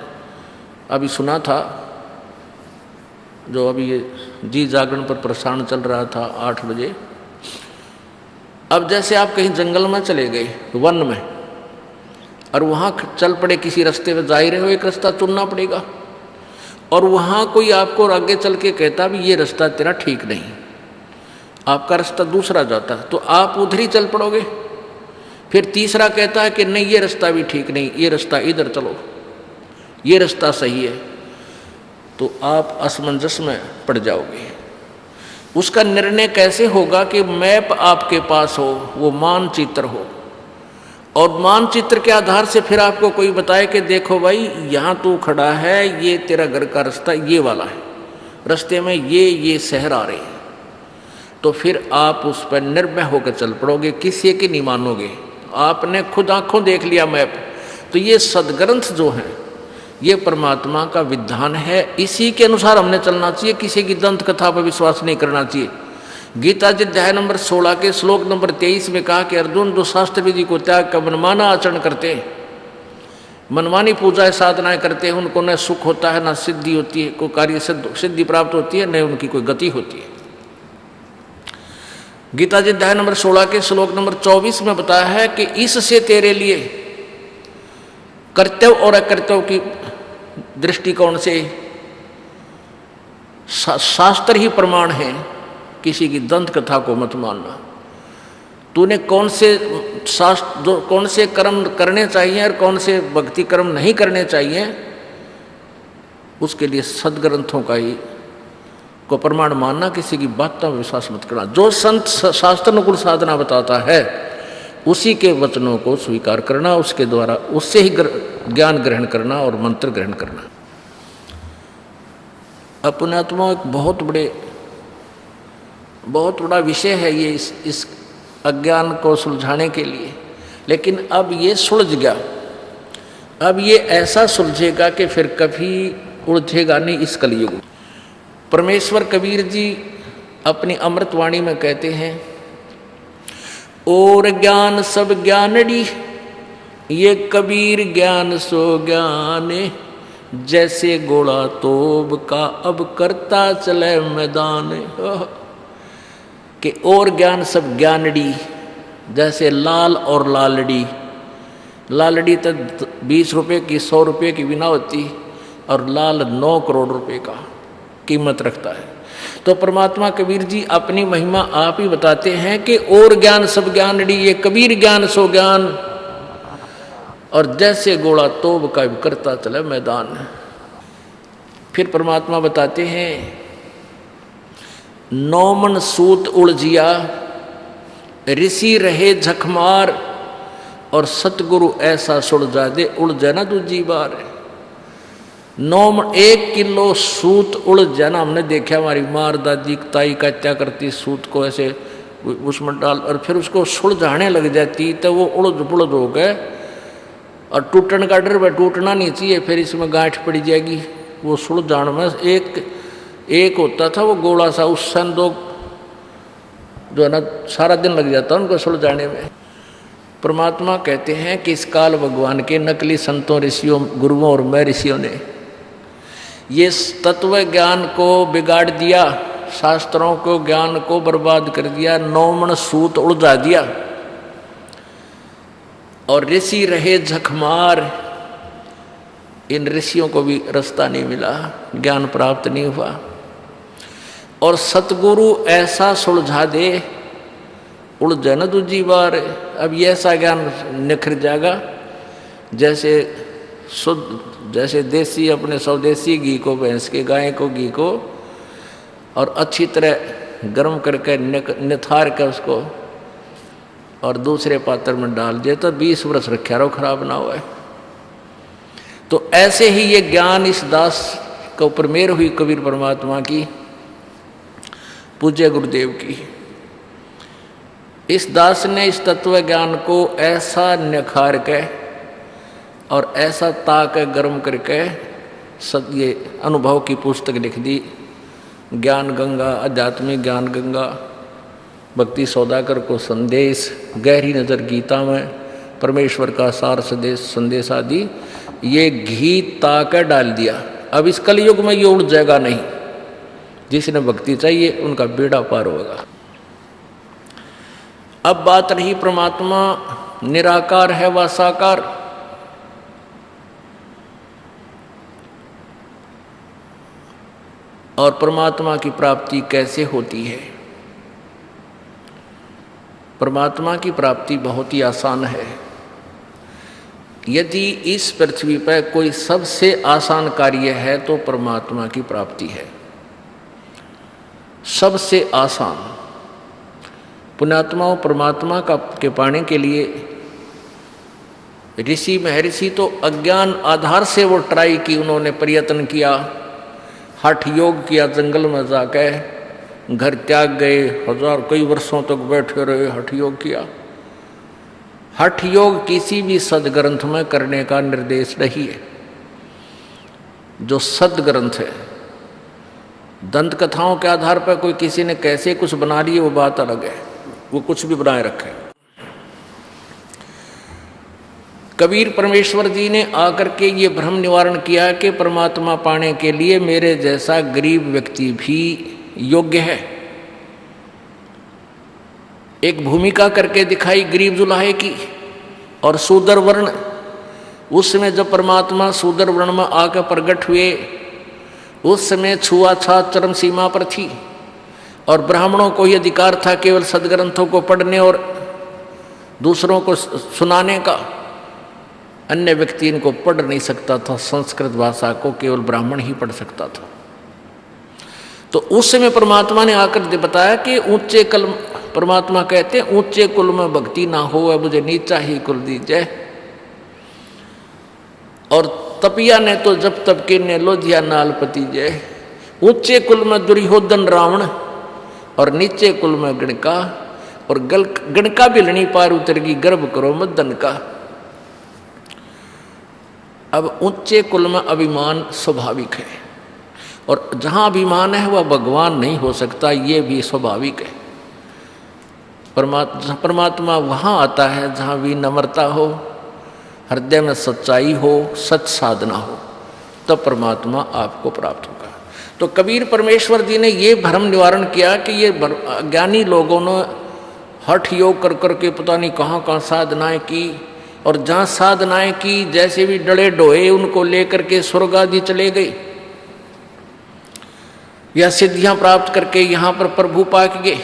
अभी सुना था, जो अभी ये जी जागरण पर प्रसारण चल रहा था 8 बजे। अब जैसे आप कहीं जंगल में चले गए, वन में, और वहाँ चल पड़े किसी रास्ते पे, जा ही रहे हो, एक रास्ता चुनना पड़ेगा, और वहाँ कोई आपको आगे चल के कहता भी ये रास्ता तेरा ठीक नहीं, आपका रास्ता दूसरा जाता, तो आप उधर ही चल पड़ोगे। फिर तीसरा कहता है कि नहीं ये रास्ता भी ठीक नहीं, ये रास्ता इधर चलो, ये रास्ता सही है, तो आप असमंजस में पड़ जाओगे। उसका निर्णय कैसे होगा कि मैप आपके पास हो, वो मानचित्र हो, और मानचित्र के आधार से फिर आपको कोई बताए कि देखो भाई यहाँ तू खड़ा है, ये तेरा घर का रास्ता ये वाला है, रास्ते में ये शहर आ रहे हैं, तो फिर आप उस पर निर्भय होकर चल पड़ोगे, किसी की नहीं मानोगे। आपने खुद आंखों देख लिया मैप। तो ये सदग्रंथ जो हैं ये परमात्मा का विधान है, इसी के अनुसार हमने चलना चाहिए, किसी की दंत कथा पर विश्वास नहीं करना चाहिए। गीता जी अध्याय नंबर 16 के श्लोक नंबर 23 में कहा कि अर्जुन जो शास्त्र विधि को त्याग कर मनमाना आचरण करते हैं, मनमानी पूजा साधनाएं करते हैं, उनको न सुख होता है, न सिद्धि होती है, कोई कार्य सिद्धि प्राप्त होती है, न उनकी कोई गति होती है। गीता जी अध्याय नंबर 16 के श्लोक नंबर 24 में बताया है कि इससे तेरे लिए कर्तव्य और अकर्तव्य की दृष्टिकोण से शास्त्र ही प्रमाण है, किसी की दंत कथा को मत मानना। तूने कौन से कर्म करने चाहिए और कौन से भक्ति कर्म नहीं करने चाहिए, उसके लिए सदग्रंथों का ही को प्रमाण मानना, किसी की बात पर विश्वास मत करना। जो संत शास्त्र अनुकूल साधना बताता है उसी के वचनों को स्वीकार करना, उसके द्वारा उससे ही ज्ञान ग्रहण करना और मंत्र ग्रहण करना। अपने आत्मा एक बहुत बड़ा विषय है ये, इस अज्ञान को सुलझाने के लिए। लेकिन अब ये सुलझ गया, अब ये ऐसा सुलझेगा कि फिर कभी उलझेगा नहीं इस कलयुग में। परमेश्वर कबीर जी अपनी अमृतवाणी में कहते हैं, और ज्ञान सब ज्ञानड़ी, ये कबीर ज्ञान सो ज्ञान, जैसे घोड़ा तोब का अब करता चले मैदान। कि और ज्ञान सब ज्ञानड़ी, जैसे लाल और लालड़ी, लालड़ी तो 20 रुपये की 100 रुपये की बिना होती, और लाल 9 करोड़ रुपए का कीमत रखता है। तो परमात्मा कबीर जी अपनी महिमा आप ही बताते हैं कि और ज्ञान सब ज्ञानड़ी, ये कबीर ज्ञान सो ज्ञान, और जैसे घोड़ा तोब का करता चले मैदान। फिर परमात्मा बताते हैं, 9 मन सूत उलझिया, ऋषि रहे झकमार, और सतगुरु ऐसा सुलझा दे उलझे ना दूजी बार। 1 किलो सूत उलझ जाना हमने देखा, हमारी मार दादी ताई का क्या करती, सूत को ऐसे उसमें डाल और फिर उसको सुलझाने लग जाती, तो वो उलझ पुलझ हो गए, और टूटने का डर में टूटना नहीं चाहिए, फिर इसमें गांठ पड़ जाएगी। वो सुलझाने में एक होता था वो गोला सा, उस सन 2 जो है ना सारा दिन लग जाता उनको सुलझाने में। परमात्मा कहते हैं कि इस काल भगवान के नकली संतों, ऋषियों, गुरुओं और मैं ऋषियों ने ये तत्व ज्ञान को बिगाड़ दिया, शास्त्रों को ज्ञान को बर्बाद कर दिया, 9 मन सूत उलझा दिया, और ऋषि रहे झकमार। इन ऋषियों को भी रास्ता नहीं मिला, ज्ञान प्राप्त नहीं हुआ। और सतगुरु ऐसा सुलझा दे, उलझे न दूजी बार। अब ये ऐसा ज्ञान निखर जाएगा जैसे शुद्ध, जैसे देसी अपने स्वदेशी घी को, भैंस के गाय को घी को और अच्छी तरह गर्म करके निथार के उसको और दूसरे पात्र में डाल दिए तो 20 वर्ष रखा रहो, खराब ना हुआ। तो ऐसे ही ये ज्ञान इस दास के ऊपर मेहर हुई कबीर परमात्मा की, पूज्य गुरुदेव की। इस दास ने इस तत्व ज्ञान को ऐसा निखार के और ऐसा ताक गर्म करके ये अनुभव की पुस्तक लिख दी, ज्ञान गंगा, आध्यात्मिक ज्ञान गंगा, भक्ति सौदागर को संदेश, गहरी नज़र गीता में, परमेश्वर का सार संदेश आदि, ये घी ताक डाल दिया। अब इस कलयुग में ये उड़ जाएगा नहीं। जिसने भक्ति चाहिए उनका बेड़ा पार होगा। अब बात रही परमात्मा निराकार है व साकार। और परमात्मा की प्राप्ति कैसे होती है? परमात्मा की प्राप्ति बहुत ही आसान है। यदि इस पृथ्वी पर कोई सबसे आसान कार्य है तो परमात्मा की प्राप्ति है, सबसे आसान। पुण्यात्माओं, परमात्मा के पाने के लिए ऋषि महर्षि तो अज्ञान आधार से वो ट्राई की, उन्होंने प्रयत्न किया, हठ योग किया, जंगल में जाके घर त्याग गए, कई वर्षों तक बैठे रहे, हठ योग किया। हठ योग किसी भी सदग्रंथ में करने का निर्देश नहीं है। जो सदग्रंथ है, दंत कथाओं के आधार पर कोई किसी ने कैसे कुछ बना लिए वो बात अलग है, वो कुछ भी बनाए रखे। कबीर परमेश्वर जी ने आकर के ये भ्रम निवारण किया कि परमात्मा पाने के लिए मेरे जैसा गरीब व्यक्ति भी योग्य है। एक भूमिका करके दिखाई गरीब जुलाहे की और शूद्र वर्ण। उस समय जब परमात्मा शूद्र वर्ण में आकर प्रकट हुए, उस समय छुआछूत चरम सीमा पर थी और ब्राह्मणों को यह अधिकार था केवल सदग्रंथों को पढ़ने और दूसरों को सुनाने का। अन्य व्यक्ति इनको पढ़ नहीं सकता था, संस्कृत भाषा को केवल ब्राह्मण ही पढ़ सकता था। तो उस समय परमात्मा ने आकर बताया कि ऊंचे कुल, परमात्मा कहते हैं ऊंचे कुल में भक्ति ना हो, मुझे नीचा ही कुल दीजिए। और तपिया ने तो जब तब के ने लो दिया नालपति जय। ऊंचे कुल में दुर्योधन रावण और नीचे कुल में गणका, और गणका भी लड़ी पार उतरगी, गर्भ करो मदन का। अब ऊंचे कुल में अभिमान स्वाभाविक है, और जहां अभिमान है वह भगवान नहीं हो सकता, ये भी स्वाभाविक है। परमात्मा वहां आता है जहां विनम्रता हो, हृदय में सच्चाई हो, सच साधना हो, तब परमात्मा आपको प्राप्त होगा। तो कबीर परमेश्वर जी ने ये भ्रम निवारण किया कि ये ज्ञानी लोगों ने हठ योग कर करके पता नहीं कहाँ कहाँ साधनाएं की, और जहाँ साधनाएं की जैसे भी डले डोए उनको लेकर के स्वर्ग आदि चले गए, या सिद्धियां प्राप्त करके यहाँ पर प्रभु पाक गए।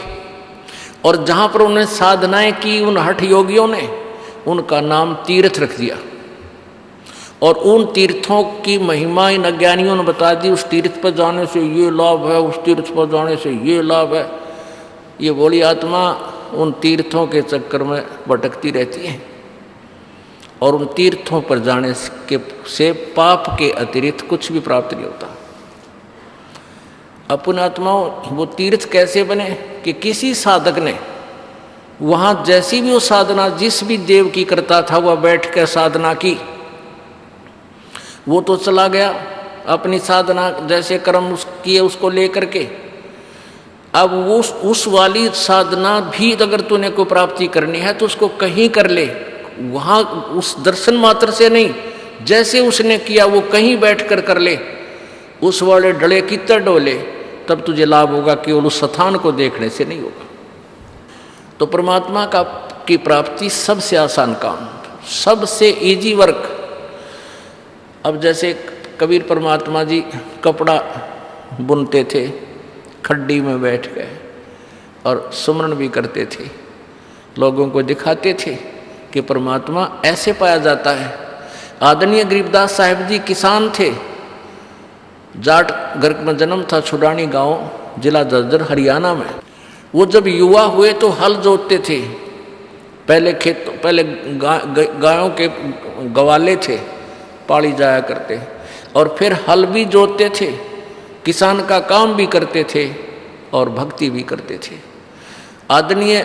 और जहाँ पर उन्होंने साधनाएं की उन हठ योगियों ने, उनका नाम तीर्थ रख दिया, और उन तीर्थों की महिमा इन अज्ञानियों ने बता दी। उस तीर्थ पर जाने से ये लाभ है, उस तीर्थ पर जाने से ये लाभ है। ये बोली आत्मा उन तीर्थों के चक्कर में भटकती रहती है, और उन तीर्थों पर जाने से पाप के अतिरिक्त कुछ भी प्राप्त नहीं होता। अपने आत्माओं, वो तीर्थ कैसे बने कि किसी साधक ने वहाँ जैसी भी वो साधना जिस भी देव की करता था वह बैठ कर साधना की, वो तो चला गया अपनी साधना जैसे कर्म किए उसको लेकर के। अब उस वाली साधना भी अगर तूने को प्राप्ति करनी है तो उसको कहीं कर ले, वहाँ उस दर्शन मात्र से नहीं, जैसे उसने किया वो कहीं बैठ कर ले, उस वाले डले कितर डोले, तब तुझे लाभ होगा, केवल उस स्थान को देखने से नहीं होगा। तो परमात्मा की प्राप्ति सबसे आसान काम, सबसे इजी वर्क। अब जैसे कबीर परमात्मा जी कपड़ा बुनते थे, खड्डी में बैठ गए और सुमरण भी करते थे, लोगों को दिखाते थे कि परमात्मा ऐसे पाया जाता है। आदरणीय गरीबदास साहिब जी किसान थे, जाट घर में जन्म था, छुडानी गांव, जिला जर्जर, हरियाणा में। वो जब युवा हुए तो हल जोतते थे, पहले गायों के गवाले थे, पाली जाया करते, और फिर हल भी जोतते थे, किसान का काम भी करते थे और भक्ति भी करते थे। आदरणीय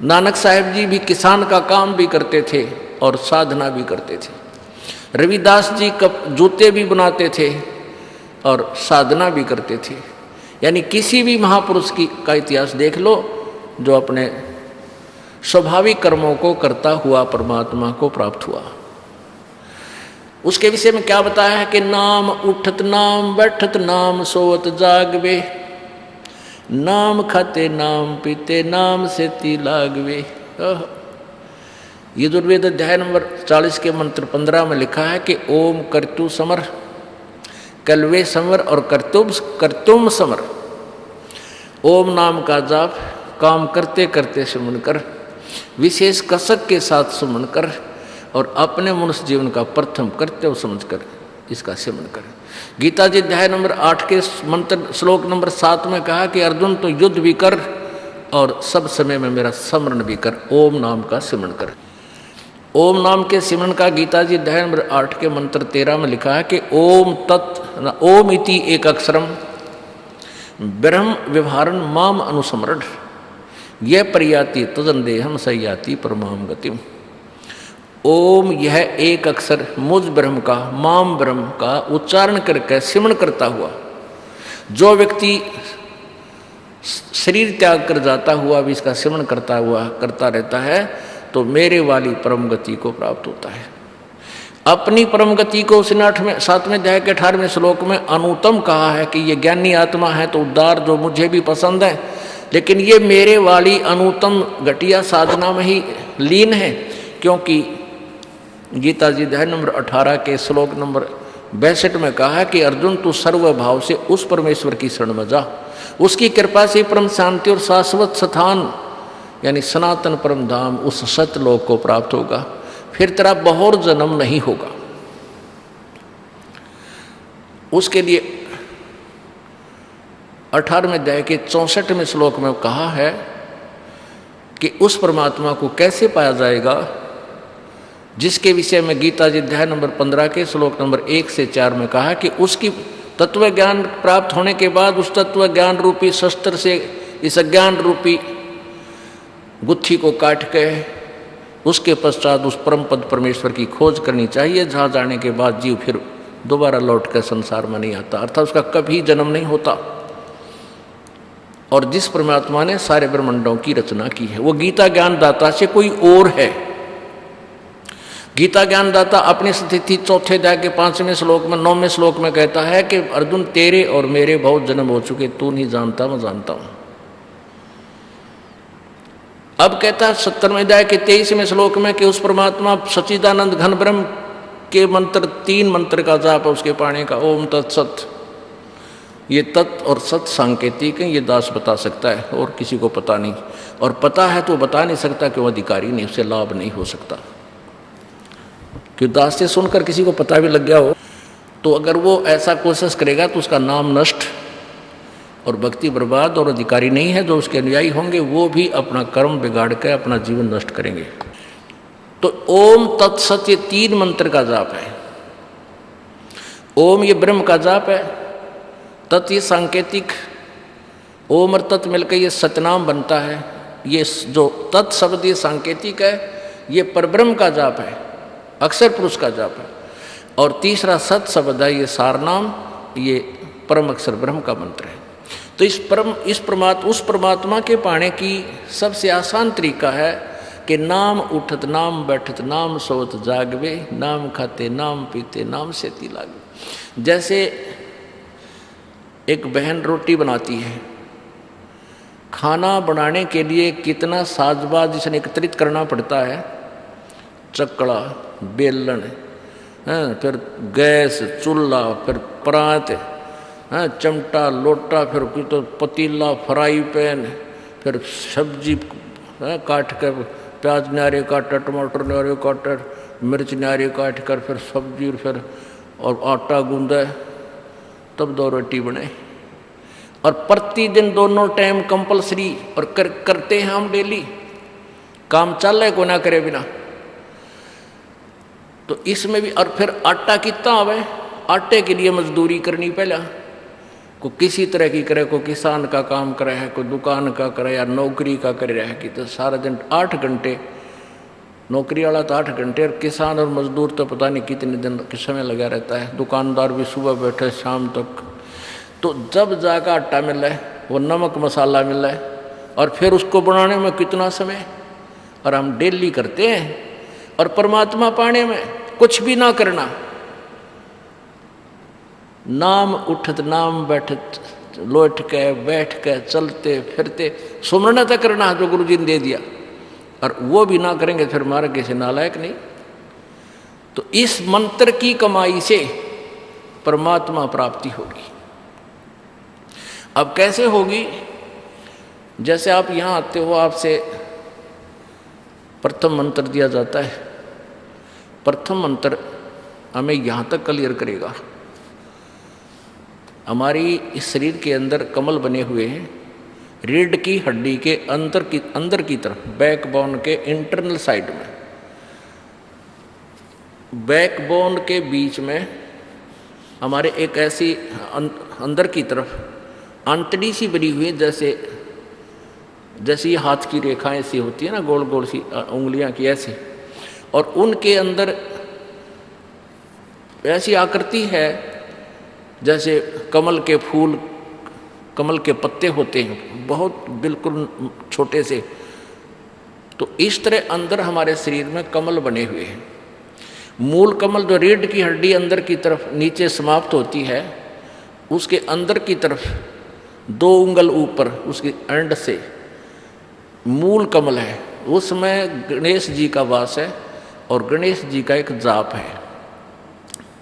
नानक साहिब जी भी किसान का काम भी करते थे और साधना भी करते थे। रविदास जी जूते भी बनाते थे और साधना भी करते थे। यानी किसी भी महापुरुष का इतिहास देख लो जो अपने स्वाभाविक कर्मों को करता हुआ परमात्मा को प्राप्त हुआ। उसके विषय में क्या बताया है कि नाम उठत नाम बैठत नाम सोवत जागवे, नाम खाते नाम पीते नाम से ती लागवे। यजुर्वेद अध्याय नंबर 40 के मंत्र 15 में लिखा है कि ओम कर्तु समर, कलवे समर और कर्तुम समर। ओम नाम का जाप काम करते करते सुमन कर, विशेष कसक के साथ सुमन कर और अपने मनुष्य जीवन का प्रथम कर्तव्य समझकर इसका सेवन कर। गीता जी अध्याय नंबर 8 के मंत्र श्लोक नंबर 7 में कहा कि अर्जुन तो युद्ध भी कर और सब समय में मेरा स्मरण भी कर, ओम नाम का सिमरण कर। ओम नाम के सिमरण का गीता जी अध्याय नंबर 8 के मंत्र 13 में लिखा है कि ओम इति एक अक्षरम ब्रह्म व्यवहारन माम अनुस्मरण, यह परियाति तजन देहम सयाति परमाम गतिम। ओम यह एक अक्षर मुझ ब्रह्म का, माम ब्रह्म का उच्चारण करके सिमरण करता हुआ जो व्यक्ति शरीर त्याग कर जाता हुआ भी इसका सिमरण करता रहता है तो मेरे वाली परम गति को प्राप्त होता है। अपनी परम गति को उसने 7वें अध्याय के 18वें श्लोक में अनुत्तम कहा है कि ये ज्ञानी आत्मा है तो उद्धार जो मुझे भी पसंद है, लेकिन ये मेरे वाली अनुत्तम घटिया साधना में ही लीन है। क्योंकि गीता जी अध्याय नंबर 18 के श्लोक नंबर 62 में कहा है कि अर्जुन तू सर्वभाव से उस परमेश्वर की शरण में जा, उसकी कृपा से परम शांति और शाश्वत स्थान यानी सनातन परम धाम उस सतलोक को प्राप्त होगा, फिर तेरा बहुर जन्म नहीं होगा। उसके लिए 18वें अध्याय के 64वें श्लोक में कहा है कि उस परमात्मा को कैसे पाया जाएगा, जिसके विषय में गीता जी अध्याय नंबर 15 के श्लोक नंबर 1 से 4 में कहा कि उसकी तत्व ज्ञान प्राप्त होने के बाद उस तत्व ज्ञान रूपी शस्त्र से इस अज्ञान रूपी गुत्थी को काट के उसके पश्चात उस परम पद परमेश्वर की खोज करनी चाहिए, जहाँ जाने के बाद जीव फिर दोबारा लौट कर संसार में नहीं आता, अर्थात उसका कभी जन्म नहीं होता। और जिस परमात्मा ने सारे ब्रह्मांडों की रचना की है वो गीता ज्ञानदाता से कोई और है। गीता ज्ञानदाता अपनी स्थिति 4थे अध्याय के 5वें श्लोक में 9वें श्लोक में कहता है कि अर्जुन तेरे और मेरे बहुत जन्म हो चुके, तू नहीं जानता मैं जानता हूं। अब कहता है 70वें अध्याय के 23वें श्लोक में कि उस परमात्मा सच्चिदानंद घन ब्रह्म के मंत्र 3 मंत्र का जाप है उसके पाने का, ओम तत्सत। ये तत् और सत सांकेतिक है, ये दास बता सकता है और किसी को पता नहीं, और पता है तो बता नहीं सकता कि वो अधिकारी नहीं, उससे लाभ नहीं हो सकता। क्यों दास से सुनकर किसी को पता भी लग गया हो तो अगर वो ऐसा कोशिश करेगा तो उसका नाम नष्ट और भक्ति बर्बाद, और अधिकारी नहीं है जो उसके अनुयायी होंगे वो भी अपना कर्म बिगाड़ कर अपना जीवन नष्ट करेंगे। तो ओम तत्सत ये 3 मंत्र का जाप है। ओम ये ब्रह्म का जाप है, तत् ये सांकेतिक, ओम और तत् मिलकर ये सतनाम बनता है। ये जो तत् शब्द ये सांकेतिक है, ये परब्रह्म का जाप है, अक्षर पुरुष का जाप है। और तीसरा सत शब्द है ये सारनाम, ये परम अक्षर ब्रह्म का मंत्र है। तो उस परमात्मा के पाने की सबसे आसान तरीका है कि नाम उठत नाम बैठत नाम सोवत जागवे, नाम खाते नाम पीते नाम सेती लागे। जैसे एक बहन रोटी बनाती है, खाना बनाने के लिए कितना साजबाज जिसे एकत्रित करना पड़ता है, चकड़ा, बेलन, फिर गैस, चूल्हा, फिर परात, हाँ, चिमटा लोटा, फिर कोई तो पतीला, फ्राई पैन, फिर सब्जी काट कर, प्याज न्यारे काटा, टमाटर न्यारे काटा, मिर्च न्यारे काट कर, फिर सब्जी, फिर और आटा गूंदा, तब 2 रोटी बनाए। और प्रतिदिन दोनों टाइम कंपलसरी, और करते हैं हम डेली, काम चल रहा को ना करे बिना। तो इसमें भी, और फिर आटा कितना आवे, आटे के लिए मजदूरी करनी पहला, को किसी तरह की करे, को किसान का काम करे है, कोई दुकान का करे या नौकरी का करे रहे कि, तो सारा दिन 8 घंटे, नौकरी वाला तो 8 घंटे, और किसान और मजदूर तो पता नहीं कितने दिन के समय लगा रहता है, दुकानदार भी सुबह बैठे शाम तक। तो जब जाकर आटा मिल रहा है, वो नमक मसाला मिल रहा है, और फिर उसको बनाने में कितना समय, और हम डेली करते हैं। और परमात्मा पाने में कुछ भी ना करना, नाम उठत नाम बैठत, लोट के बैठ के चलते फिरते सुमरना तक करना जो गुरु जी ने दे दिया, और वो भी ना करेंगे फिर मार्ग से नालायक नहीं। तो इस मंत्र की कमाई से परमात्मा प्राप्ति होगी। अब कैसे होगी? जैसे आप यहाँ आते हो, आपसे प्रथम मंत्र दिया जाता है, प्रथम मंत्र हमें यहाँ तक क्लियर करेगा। हमारी इस शरीर के अंदर कमल बने हुए हैं, रीढ़ की हड्डी के अंदर की तरफ, बैकबोन के इंटरनल साइड में, बैकबोन के बीच में हमारे एक ऐसी अंदर की तरफ अंतड़ी सी बनी हुई है, जैसे ये हाथ की रेखाएं ऐसी होती है ना, गोल गोल सी उंगलियां की ऐसी, और उनके अंदर ऐसी आकृति है जैसे कमल के फूल, कमल के पत्ते होते हैं, बहुत बिल्कुल छोटे से। तो इस तरह अंदर हमारे शरीर में कमल बने हुए हैं। मूल कमल जो रीढ़ की हड्डी अंदर की तरफ नीचे समाप्त होती है, उसके अंदर की तरफ 2 उंगल ऊपर उसके एंड से मूल कमल है, उसमें गणेश जी का वास है, और गणेश जी का एक जाप है,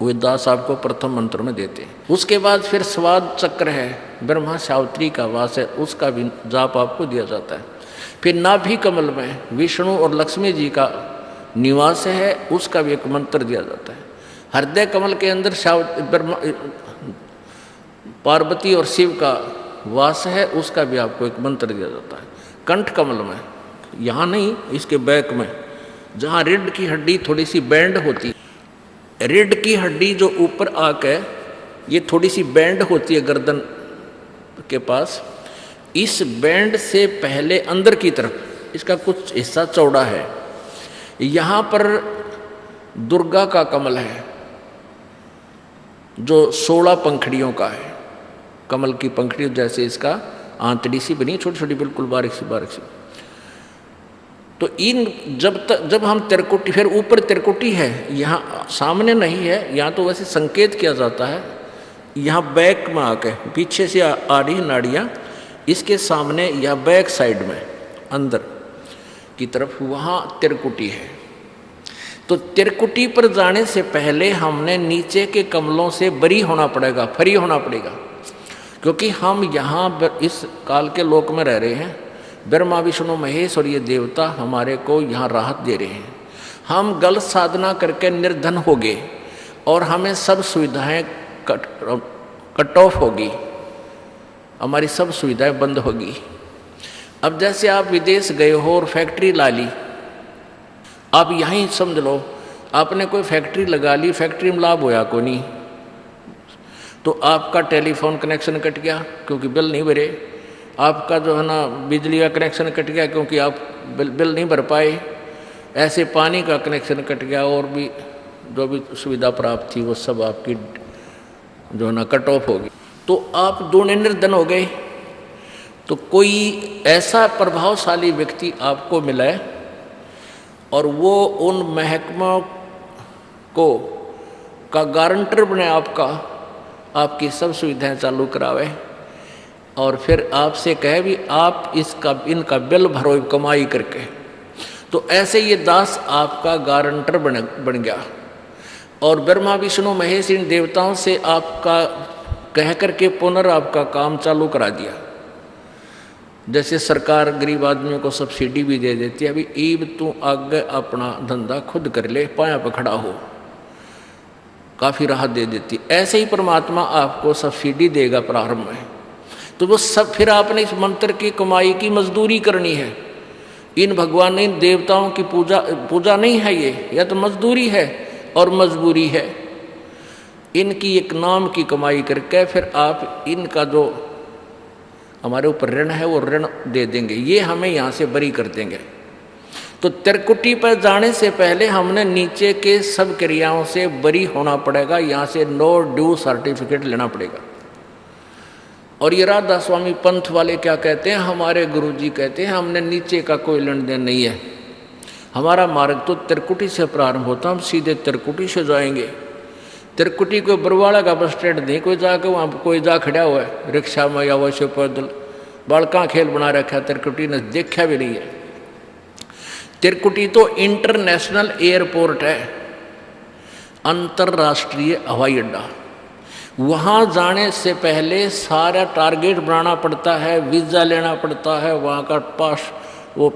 वे दास आपको प्रथम मंत्र में देते हैं। उसके बाद फिर स्वाद चक्र है, ब्रह्मा सावित्री का वास है, उसका भी जाप आपको दिया जाता है। फिर नाभि कमल में विष्णु और लक्ष्मी जी का निवास है, उसका भी एक मंत्र दिया जाता है। हृदय कमल के अंदर पार्वती और शिव का वास है, उसका भी आपको एक मंत्र दिया जाता है। कंठ कमल में, यहाँ नहीं, इसके बैक में, जहाँ रीढ़ की हड्डी थोड़ी सी बैंड होती है, रीढ़ की हड्डी जो ऊपर आके ये थोड़ी सी बैंड होती है गर्दन के पास, इस बैंड से पहले अंदर की तरफ इसका कुछ हिस्सा चौड़ा है, यहाँ पर दुर्गा का कमल है जो 16 पंखड़ियों का है। कमल की पंखड़ी जैसे इसका आंतड़ी सी बनी, छोटी छोटी बिल्कुल बारीक सी। तो इन जब हम त्रिकुटी, फिर ऊपर त्रिकुटी है, यहाँ सामने नहीं है, यहाँ तो वैसे संकेत किया जाता है, यहाँ बैक में आके पीछे से आ रही नाड़ियाँ, इसके सामने या बैक साइड में अंदर की तरफ वहाँ त्रिकुटी है। तो त्रिकुटी पर जाने से पहले हमने नीचे के कमलों से बरी होना पड़ेगा, फ्री होना पड़ेगा, क्योंकि हम यहाँ इस काल के लोक में रह रहे हैं। ब्रह्मा विष्णु महेश और ये देवता हमारे को यहाँ राहत दे रहे हैं। हम गलत साधना करके निर्धन हो गए और हमें सब सुविधाएं कट ऑफ होगी, हमारी सब सुविधाएं बंद होगी। अब जैसे आप विदेश गए हो और फैक्ट्री ला ली, आप यहीं समझ लो आपने कोई फैक्ट्री लगा ली, फैक्ट्री में लाभ होया को नहीं, तो आपका टेलीफोन कनेक्शन कट गया क्योंकि बिल नहीं भरे, आपका जो है ना बिजली का कनेक्शन कट गया क्योंकि आप बिल नहीं भर पाए, ऐसे पानी का कनेक्शन कट गया, और भी जो भी सुविधा प्राप्त थी वो सब आपकी जो है ना कट ऑफ होगी। तो आप दोनों निर्धन हो गए। तो कोई ऐसा प्रभावशाली व्यक्ति आपको मिला है और वो उन महकमा को का गारंटर बने, आपकी सब सुविधाएं चालू करावे और फिर आपसे कहे भी आप इनका बिल भरो कमाई करके। तो ऐसे ये दास आपका गारंटर बन गया और ब्रह्मा विष्णु महेश इन देवताओं से आपका कह करके पुनः आपका काम चालू करा दिया। जैसे सरकार गरीब आदमियों को सब्सिडी भी दे देती है, अभी ईब तू आगे अपना धंधा खुद कर ले, पाया पर खड़ा हो, काफ़ी राहत दे देती। ऐसे ही परमात्मा आपको सब्सिडी देगा प्रारंभ में, तो वो सब फिर आपने इस मंत्र की कमाई की मजदूरी करनी है। इन भगवान इन देवताओं की पूजा नहीं है ये, या तो मजदूरी है और मजबूरी है। इनकी एक नाम की कमाई करके फिर आप इनका जो हमारे ऊपर ऋण है वो ऋण दे देंगे, ये हमें यहाँ से बरी कर देंगे। तो त्रिकुटी पर जाने से पहले हमने नीचे के सब क्रियाओं से बरी होना पड़ेगा, यहाँ से नो ड्यू सर्टिफिकेट लेना पड़ेगा। और ये राधा स्वामी पंथ वाले क्या कहते हैं, हमारे गुरुजी कहते हैं हमने नीचे का कोई लेन देन नहीं है, हमारा मार्ग तो त्रिकुटी से प्रारंभ होता, हम सीधे त्रिकुटी से जाएंगे। त्रिकुटी को बरवाड़ा का बस स्टैंड नहीं, कोई जाके वहाँ कोई जा खड़ा हुआ है रिक्शा में या वैसे पैदल, बालका खेल बना रखा है, त्रिकुटी ने देखा भी नहीं है। त्रिकुटी तो इंटरनेशनल एयरपोर्ट है, अंतर्राष्ट्रीय हवाई अड्डा। वहाँ जाने से पहले सारा टारगेट बनाना पड़ता है, वीज़ा लेना पड़ता है, वहाँ का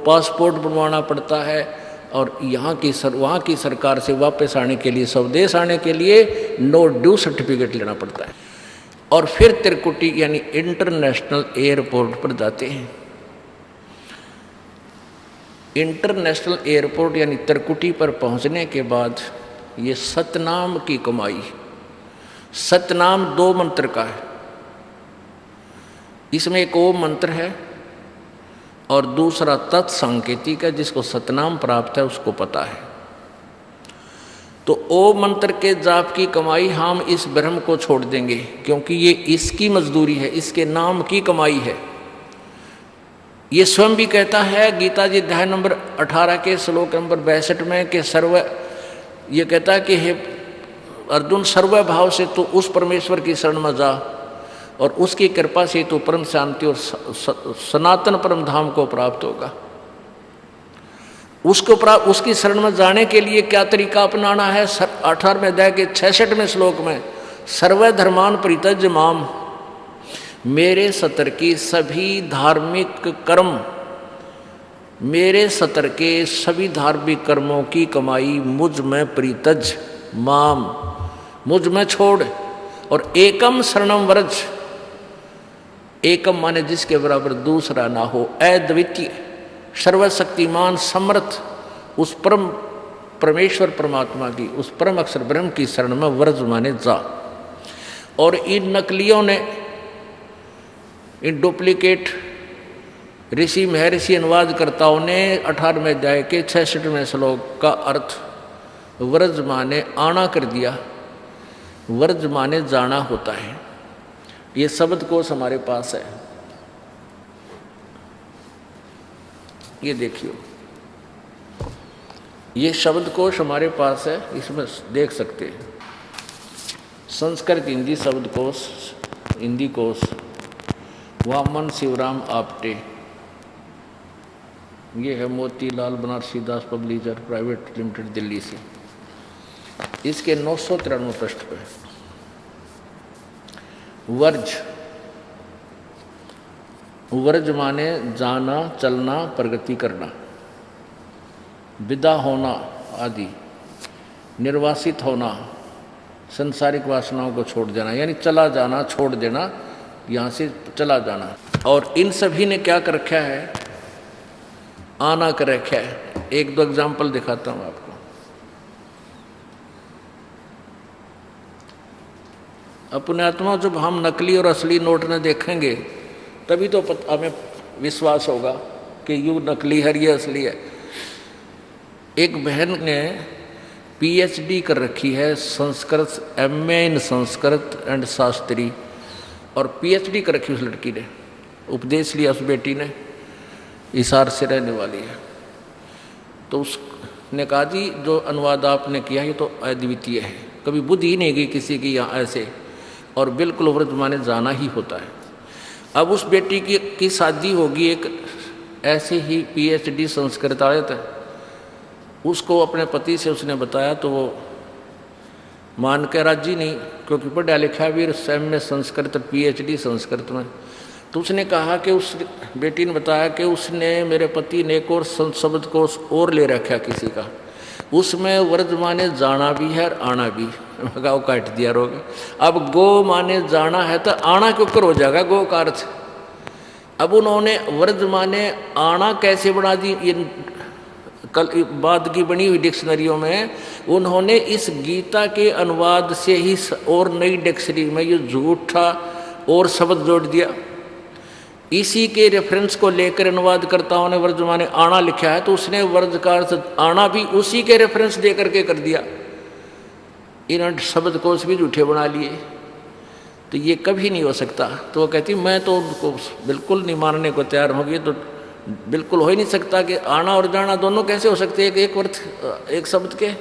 पासपोर्ट बनवाना पड़ता है, और वहाँ की सरकार से वापस आने के लिए, स्वदेश आने के लिए नो ड्यू सर्टिफिकेट लेना पड़ता है। और फिर त्रिकुटी यानी इंटरनेशनल एयरपोर्ट पर जाते हैं। इंटरनेशनल एयरपोर्ट यानी त्रिकुटी पर पहुँचने के बाद ये सतनाम की कमाई, सतनाम 2 मंत्र का है, इसमें एक ओम मंत्र है और दूसरा तत्संकेतिक है, जिसको सतनाम प्राप्त है उसको पता है। तो ओम मंत्र के जाप की कमाई हम इस ब्रह्म को छोड़ देंगे, क्योंकि ये इसकी मजदूरी है, इसके नाम की कमाई है। ये स्वयं भी कहता है गीता जी अध्याय नंबर 18 के श्लोक नंबर 62 में कि ये कहता है कि हे अर्जुन, सर्व भाव से तू उस परमेश्वर की शरण में जा और उसकी कृपा से तू परम शांति और सनातन परम धाम को प्राप्त होगा। उसकी शरण में जाने के लिए क्या तरीका अपनाना है? 18वें अध्याय के 66वें श्लोक में, सर्व धर्मान परित्यज्य माम, मेरे सतर की सभी धार्मिक कर्म, मेरे सतर के सभी धार्मिक कर्मों की कमाई मुझ में परित्यज माम, मुझ में छोड़, और एकम शरणम व्रज, एकम माने जिसके बराबर दूसरा ना हो, अद्वितीय सर्वशक्तिमान समर्थ उस परम परमेश्वर परमात्मा की, उस परम अक्षर ब्रह्म की शरण में व्रज माने जा। और इन नकलियों ने, इन डुप्लीकेट ऋषि महर्षि अनुवादकर्ताओं ने 18वें अध्याय के 66वें श्लोक का अर्थ व्रज माने आना कर दिया। व्रज माने जाना होता है। ये शब्दकोश हमारे पास है, ये देखिए, ये शब्दकोश हमारे पास है, इसमें देख सकते हैं। संस्कृत हिंदी शब्दकोश, हिंदी कोश, वामन शिवराम आप्टे, ये है मोतीलाल बनारसी दास पब्लिशर प्राइवेट लिमिटेड दिल्ली से। इसके 993 पृष्ठ पे वर्ज, वर्ज माने जाना, चलना, प्रगति करना, विदा होना आदि, निर्वासित होना, संसारिक वासनाओं को छोड़ देना, यानी चला जाना, छोड़ देना, यहाँ से चला जाना। और इन सभी ने क्या कर रखा है? आना कर रखा है। 1-2 एग्जाम्पल दिखाता हूँ आपको। अपने आत्मा जब हम नकली और असली नोट में देखेंगे तभी तो हमें विश्वास होगा कि ये नकली है, ये असली है। एक बहन ने PhD कर रखी है Sanskrit, MA in Sanskrit and Shastri, और PhD कर रखी उस लड़की ने, उपदेश लिया उस बेटी ने, हिसार से रहने वाली है। तो उसने कहा जी जो अनुवाद आपने किया ये तो अद्वितीय है, कभी बुद्धि ही नहीं गई किसी की यहाँ ऐसे, और बिल्कुल व्रज माने जाना ही होता है। अब उस बेटी की शादी होगी एक ऐसे ही PhD संस्कृतायत है, उसको अपने पति से उसने बताया, तो वो मान के राजी नहीं, क्योंकि पढ़ा लिखा भी में संस्कृत PhD संस्कृत में। तो उसने कहा कि उस बेटी ने बताया कि उसने मेरे पति ने एक और शब्द को और ले रखा किसी का, उसमें वर्ज माने जाना भी है और आना भी। गाँव काट दिया रोग। अब गो माने जाना है तो आना क्यों कर हो जाएगा गो का अर्थ। अब उन्होंने वर्ज माने आना कैसे बना दी, ये कल बाद की बनी हुई डिक्शनरियों में उन्होंने इस गीता के अनुवाद से ही और नई डिक्शनरी में ये झूठा और शब्द जोड़ दिया। इसी के रेफरेंस को लेकर अनुवादकर्ताओं ने वर्ज माने आना लिखा है, तो उसने वर्ज का अर्थ आना भी उसी के रेफरेंस दे करके कर दिया। इन्होंने शब्दकोश भी झूठे बना लिए, तो ये कभी नहीं हो सकता। तो वो कहती मैं तो उनको बिल्कुल नहीं मानने को तैयार होगी, तो बिल्कुल हो ही नहीं सकता कि आना और जाना दोनों कैसे हो सकते हैं एक अर्थ एक शब्द के।